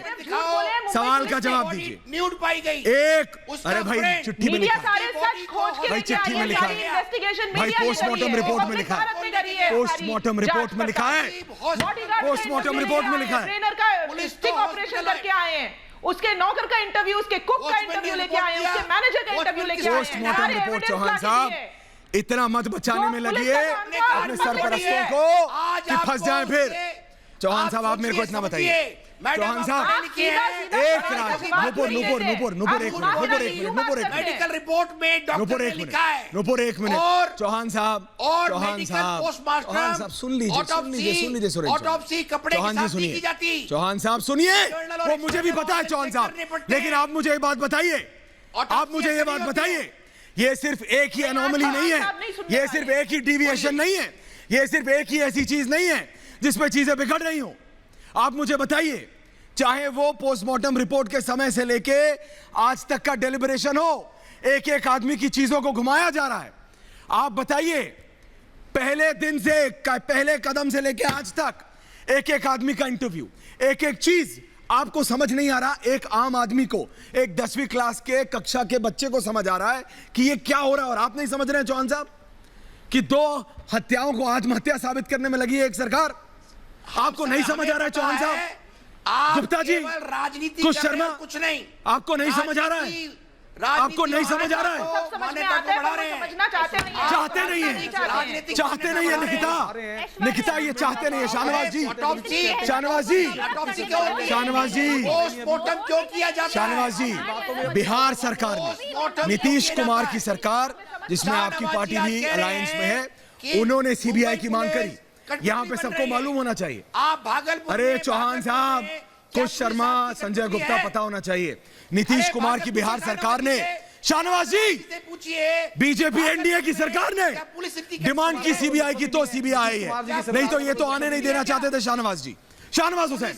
सवाल का जवाब दीजिए। न्यूड पाई गई एक, अरे भाई चिट्ठी में लिखा सारे सच खोज के भाई, चिट्ठी में लिखा है भाई, पोस्टमार्टम रिपोर्ट में लिखा है, पोस्टमार्टम रिपोर्ट में लिखा है, पोस्टमार्टम रिपोर्ट में लिखा है। ट्रेनर का स्टिंग ऑपरेशन करके आए हैं, उसके नौकर का इंटरव्यू, उसके कुक का इंटरव्यू लेके आए हैं, उसके मैनेजर का इंटरव्यू लेके आए हैं। पोस्टमार्टम रिपोर्ट चौहान साहब इतना मत बचाने में लगिए अपने सरपरस्तों को कि फंस जाए फिर। चौहान साहब आप मेरे को इतना बताइए। चौहान साहब एक राज, नुपुर एक मिनट, मेडिकल रिपोर्ट में डॉक्टर ने लिखा है। नुपुर एक मिनट। चौहान साहब सुन लीजिए सुरेश, ऑटोप्सी कपड़े चौहान जी सुनिए, चौहान साहब सुनिए। वो मुझे भी पता है चौहान साहब, लेकिन आप मुझे ये बात बताइए, आप मुझे ये बात बताइए, ये सिर्फ एक ही एनोमली नहीं है, ये सिर्फ एक ही डिविएशन नहीं है, ये सिर्फ एक ही ऐसी चीज नहीं है जिसमें चीजें बिगड़ रही हो। आप मुझे बताइए, चाहे वो पोस्टमार्टम रिपोर्ट के समय से लेके आज तक का डेलिब्रेशन हो, एक एक आदमी की चीजों को घुमाया जा रहा है। आप बताइए, पहले दिन से, पहले कदम से लेके आज तक एक एक आदमी का इंटरव्यू, एक एक चीज आपको समझ नहीं आ रहा। एक आम आदमी को, एक 10वीं क्लास के कक्षा के बच्चे को समझ आ रहा है कि ये क्या हो रहा है, और आप नहीं समझ रहे हैं चौहान साहब कि 2 हत्याओं को आत्महत्या साबित करने में लगी है एक सरकार। आपको नहीं समझ आ रहा है चौहान साहब? गुप्ता जी, राजनीति कुछ शर्मा, कुछ नहीं, आपको नहीं समझ आ रहा है? आपको नहीं समझ आ रहा है? मान्यता को बढ़ा रहे हैं, समझना चाहते नहीं है, चाहते नहीं है, चाहते नहीं है निकिता, ये चाहते नहीं है। शाहनवाज जी, शाहनवाज जी, शाहनवाज जी, पोस्टमार्टम क्यों किया जाता है? शाहनवाज जी, बिहार सरकार ने, नीतीश कुमार की सरकार जिसमें आपकी पार्टी भी अलायंस में है, उन्होंने सीबीआई की मांग करी। यहाँ पे सबको मालूम होना चाहिए। आप भागलपुर, अरे चौहान साहब, कुछ शर्मा, संजय गुप्ता, पता होना चाहिए नीतीश कुमार की बिहार सरकार ने, शाहनवाज जी, बीजेपी एनडीए की सरकार ने डिमांड की सीबीआई की, तो सीबीआई है, नहीं तो ये तो आने नहीं देना चाहते थे। शाहनवाज जी, शाहनवाज हुसैन,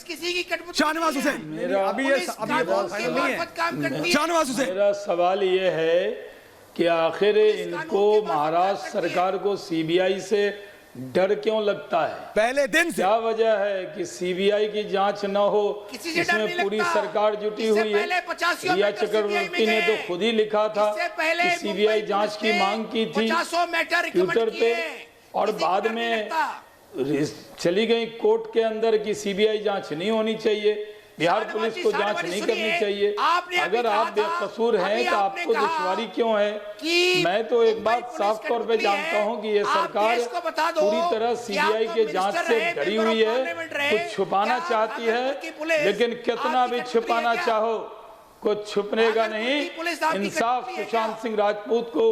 शाहनवाज हुसैन, शाहनवाज हुसैन, मेरा सवाल ये है कि आखिर इनको महाराष्ट्र सरकार को सीबीआई से डर क्यों लगता है? पहले दिन से क्या वजह है कि सीबीआई की जांच न हो, इसमें पूरी सरकार जुटी हुई है। रिया चक्रवर्ती ने तो खुद ही लिखा था कि सीबीआई जांच की मांग की थी ट्विटर पे, और बाद में चली गई कोर्ट के अंदर कि सीबीआई जांच नहीं होनी चाहिए, बिहार पुलिस को जांच नहीं करनी चाहिए। अगर आप बेकसूर हैं तो आपको दुश्वारी क्यों है? मैं तो एक बात साफ तौर पे जानता हूं कि ये सरकार पूरी तरह सीबीआई के जांच से डरी हुई है, कुछ छुपाना चाहती है, लेकिन कितना भी छुपाना चाहो कुछ छुपनेगा नहीं। इंसाफ सुशांत सिंह राजपूत को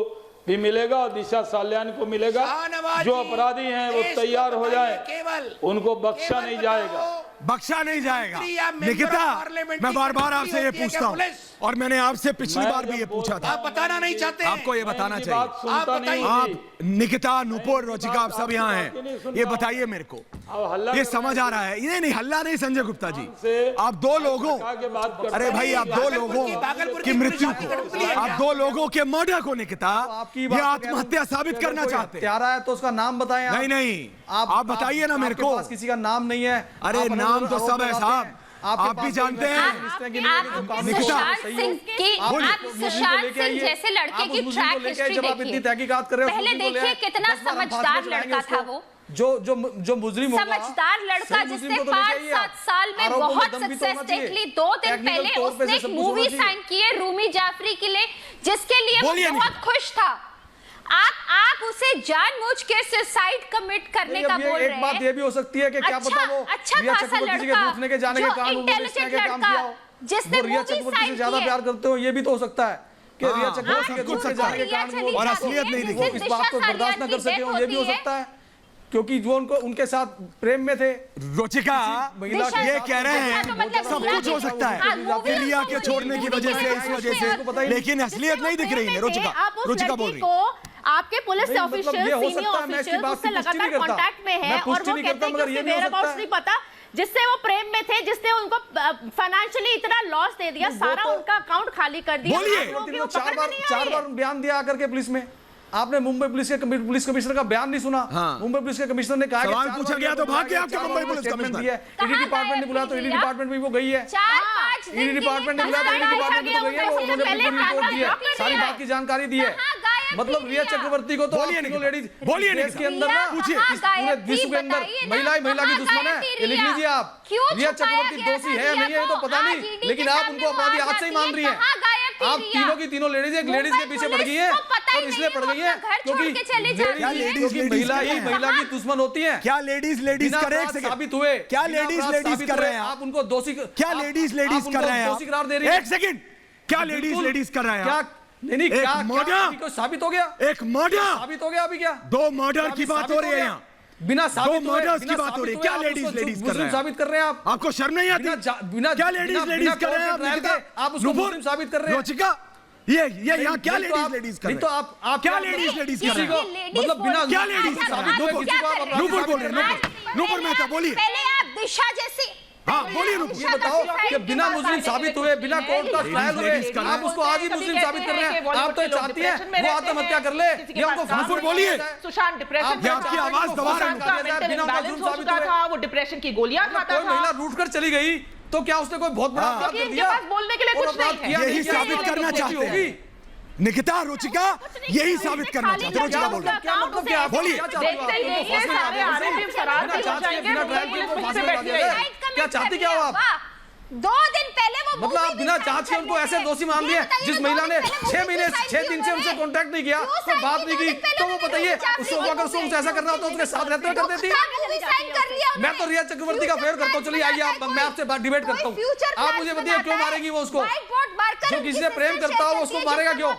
भी मिलेगा और दिशा साल्यान को मिलेगा। जो अपराधी हैं वो तैयार हो जाए, उनको बख्शा नहीं जाएगा, बख्शा नहीं जाएगा। निकिता, मैं बार बार आपसे ये पूछता हूँ, और मैंने आपसे पिछली बार भी ये पूछा था। आप बताना नहीं चाहते? आपको ये बताना चाहिए। आप आप निकिता, नुपुर, रोचिका, आप सब यहाँ हैं, ये बताइए मेरे को, ये समझ आ रहा है? ये नहीं, हल्ला नहीं संजय गुप्ता जी, आप दो लोगों, अरे भाई, आप दो लोगों की मृत्यु को, आप दो लोगों के मर्डर को निकिता, ये आत्महत्या साबित करना चाहते हैं। है तो उसका नाम बताएं। नहीं, आप बताइए ना मेरे को। किसी का नाम नहीं है। अरे नाम तो सब है साहब, आप भी जानते हैं। सुशांत सिंह जैसे लड़के की ट्रैक हिस्ट्री देखिए, तहकीकात कर रहे हो, पहले देखिए कितना समझदार लड़का था वो, जो मुजरिम समझदार लड़का जिसने 5-7 साल में बहुत सक्सेस देख ली। 2 दिन पहले उसने एक मूवी साइन की है रूमी जाफरी के लिए, जिसके लिए वो बहुत खुश था। आप उसे जानबूझ के सुसाइड कमिट करने का बोल रहे हैं। एक बात ये भी हो सकती है कि क्या पता वो अच्छा खासा लड़का, जाने के कारण इंटेलिजेंट लड़का, जिसने रिया चक्रवर्ती से ज्यादा प्यार करते हो, ये भी तो हो सकता है कि रिया चक्रवर्ती के जाने के कारण और असलियत नहीं दिखी, इस बात को बर्दाश्त न कर सके हो, ये भी हो सकता है क्योंकि जो उनके साथ प्रेम में थे। रोचिका, ये कह रहे हैं सब कुछ हो सकता है रिया के छोड़ने की वजह से, इस वजह से, लेकिन असलियत नहीं दिख रही है। रोचिका बोल रही है आपके पुलिस ऑफिशियल, सीनियर ऑफिशियल उससे लगातार कांटेक्ट में है, और वो कहते हैं कि उसके वेयरअबाउट्स नहीं पता, जिससे वो प्रेम में थे, जिसने उनको फाइनेंशियली इतना लॉस दे दिया, सारा उनका अकाउंट खाली कर दिया। 4 बार बयान दिया आकर के पुलिस में। आपने मुंबई पुलिस कमिश्नर का बयान नहीं सुना? मुंबई पुलिस के कमिश्नर ने कहा कि सवाल पूछा गया तो भाग गया आपके Mumbai police commissioner. ED department ने बुलाया तो ईडी डिपार्टमेंट में वो गई है। ईडी डिपार्टमेंट ने बुलाया तो ईडी डिपार्टमेंट में तो गई है, उन्होंने रिपोर्ट दी है, सारी बात की जानकारी दी है। मतलब रिया चक्रवर्ती को तो लेडीज देश के अंदर ना पूरे विश्व के अंदर महिला की दुश्मन है, ये लिख लीजिए आप। रिया चक्रवर्ती दोषी है नहीं है तो पता नहीं, लेकिन आप उनको अपराधी आज से ही मान रही है। आप तीनों की तीनों लेडीज एक लेडीज के पीछे पड़ गई है, और इसलिए पड़ गई है क्योंकि महिला की दुश्मन होती है। क्या लेडीज साबित हुए? क्या लेडीज कर रहे हैं? आप उनको दोषी, क्या लेडीज कर रहे हैं? दोषी करार दे रही है। एक सेकंड, क्या लेडीज कर रहे हैं? क्या नहीं, क्या मर्डर साबित हो गया? एक मर्डर साबित हो गया अभी? क्या 2 मर्डर की बात हो रही है यहाँ? बिना साबित मर्डर्स की बात हो रही है। क्या लेडीज कर रहे हैं? साबित कर रहे हैं आप? आपको शर्म नहीं आती? क्या लेडीज कर रहे हैं आप उसको मुस्लिम साबित कर रहे हैं? रोचिका, ये यहाँ क्या लेडीज कर रहे हैं? तो आप क्या लेडीज कर रहे हैं? मतलब बिना क्या लेडीज साबित? नूपुर बोल रहे हैं, नूपुर मेहता बोलिए। पहले आप दिशा जैसी, हाँ बोलिए। ये बताओ कि बिना मुस्लिम साबित हुए, बिना कोर्ट का ट्रायल हुए, आप उसको आज ही मुस्लिम साबित कर रहे हैं। आप तो चाहती हैं वो आत्महत्या कर ले, ये हमको बोलिए। सुशांत डिप्रेशन, आपकी आवाज दबा रहे हैं। बिना मुस्लिम साबित हुआ, वो डिप्रेशन की गोलियां खाता था। महिला रूठ कर चली गई तो क्या उसने कोई बहुत बड़ा अपराध कर दिया? बोलने के लिए कुछ नहीं है। यही साबित करना चाहते हैं निकिता, रोचिका, यही साबित करना चाहते हैं। रोचिका बोल रहे हैं, बोलिए। क्या चाहती क्या हो आप? 2 दिन पहले वो मतलब आप बिना जांच के उनको ऐसे दोषी मान दिए? जिस महिला ने 6 दिन से उनसे कांटेक्ट नहीं किया, कोई बात नहीं की, तो वो बताइए उसको अगर उसको ऐसा करना होता तो उसके साथ रहते हुए कर देती। मैं तो रिया चक्रवर्ती का फेवर करता हूँ। चलिए आइए आप, मैं आपसे डिबेट करता हूँ। आप मुझे बताइए क्यों मारेगी वो उसको? जो किसी से प्रेम करता हो उसको मारेगा क्यों?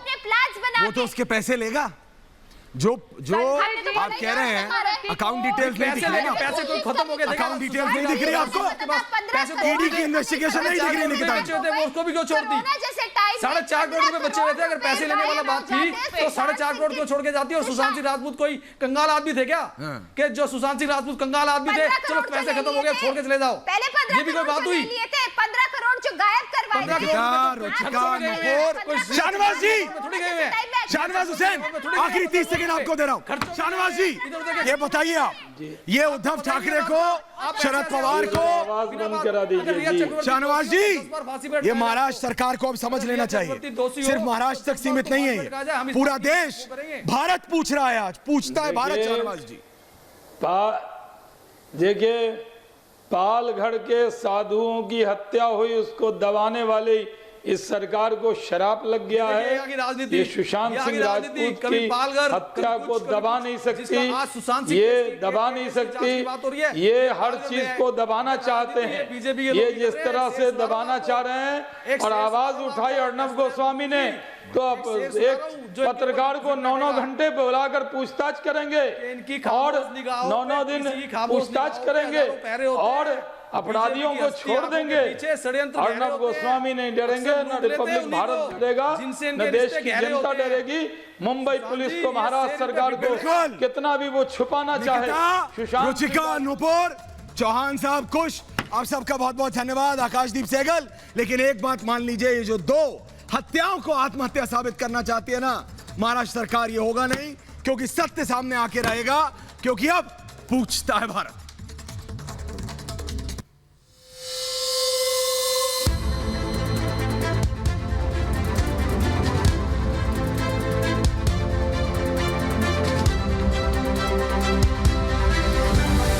वो तो उसके पैसे लेगा। जो आप कह रहे हैं अकाउंट डिटेल्स नहीं दिख रही ना, पैसे कोई खत्म हो गया, अकाउंट डिटेल्स नहीं दिख रही आपको? ईडी की इन्वेस्टिगेशन नहीं दिख रही निकिता? वो उसको भी क्यों छोड़ती? 4.5 करोड़ रुपए बच्चे हुए थे। अगर पैसे लेने वाला बात थी तो 4.5 करोड़ क्यों छोड़ के जाती? और सुशांत सिंह राजपूत कोई कंगाल आदमी थे क्या? कि जो सुशांत सिंह राजपूत कंगाल आदमी थे, चलो पैसे खत्म हो गए छोड़ के चले जाओ, ये भी कोई बात हुई? 15 करोड़ जो गायब करवाए। शाहनवाज जी, शाहनवाज हुसैन, आखिरी 30 सेकंड आपको दे रहा हूँ। शाहनवाज जी ये बताइए आप, ये उद्धव ठाकरे को, शरद पवार को, शाहनवाज जी ये महाराष्ट्र सरकार को अब समझ लेना चाहिए, सिर्फ महाराष्ट्र तक सीमित नहीं है ये, पूरा देश, भारत पूछ रहा है, आज पूछता है भारत। शाहनवाज जी देखिए, पालगढ़ के साधुओं की हत्या हुई, उसको दबाने वाले इस सरकार को शराप लग गया है। ये सुशांत सिंह राजपूत की हत्या को दबा नहीं सकती, ये दबा नहीं सकती, ये हर चीज को दबाना चाहते हैं। ये जिस तरह से दबाना चाह रहे हैं, और आवाज उठाई अर्णब गोस्वामी ने, तो अब एक पत्रकार को 9 घंटे बुलाकर पूछताछ करेंगे और 9 दिन पूछताछ करेंगे और अपराधियों को छोड़ देंगे। अर्णब गोस्वामी नहीं डरेंगे, न रिपब्लिक भारत डरेगा, न देश की जनता डरेगी। मुंबई पुलिस को, महाराष्ट्र सरकार को कितना भी वो छुपाना चाहे, रुचिका, नुपुर, चौहान साहब, खुश, आप सबका बहुत बहुत धन्यवाद, आकाशदीप सहगल। लेकिन एक बात मान लीजिए, ये जो 2 हत्याओं को आत्महत्या साबित करना चाहती है ना महाराष्ट्र सरकार, ये होगा नहीं, क्योंकि सत्य सामने आके रहेगा, क्योंकि अब पूछता है भारत।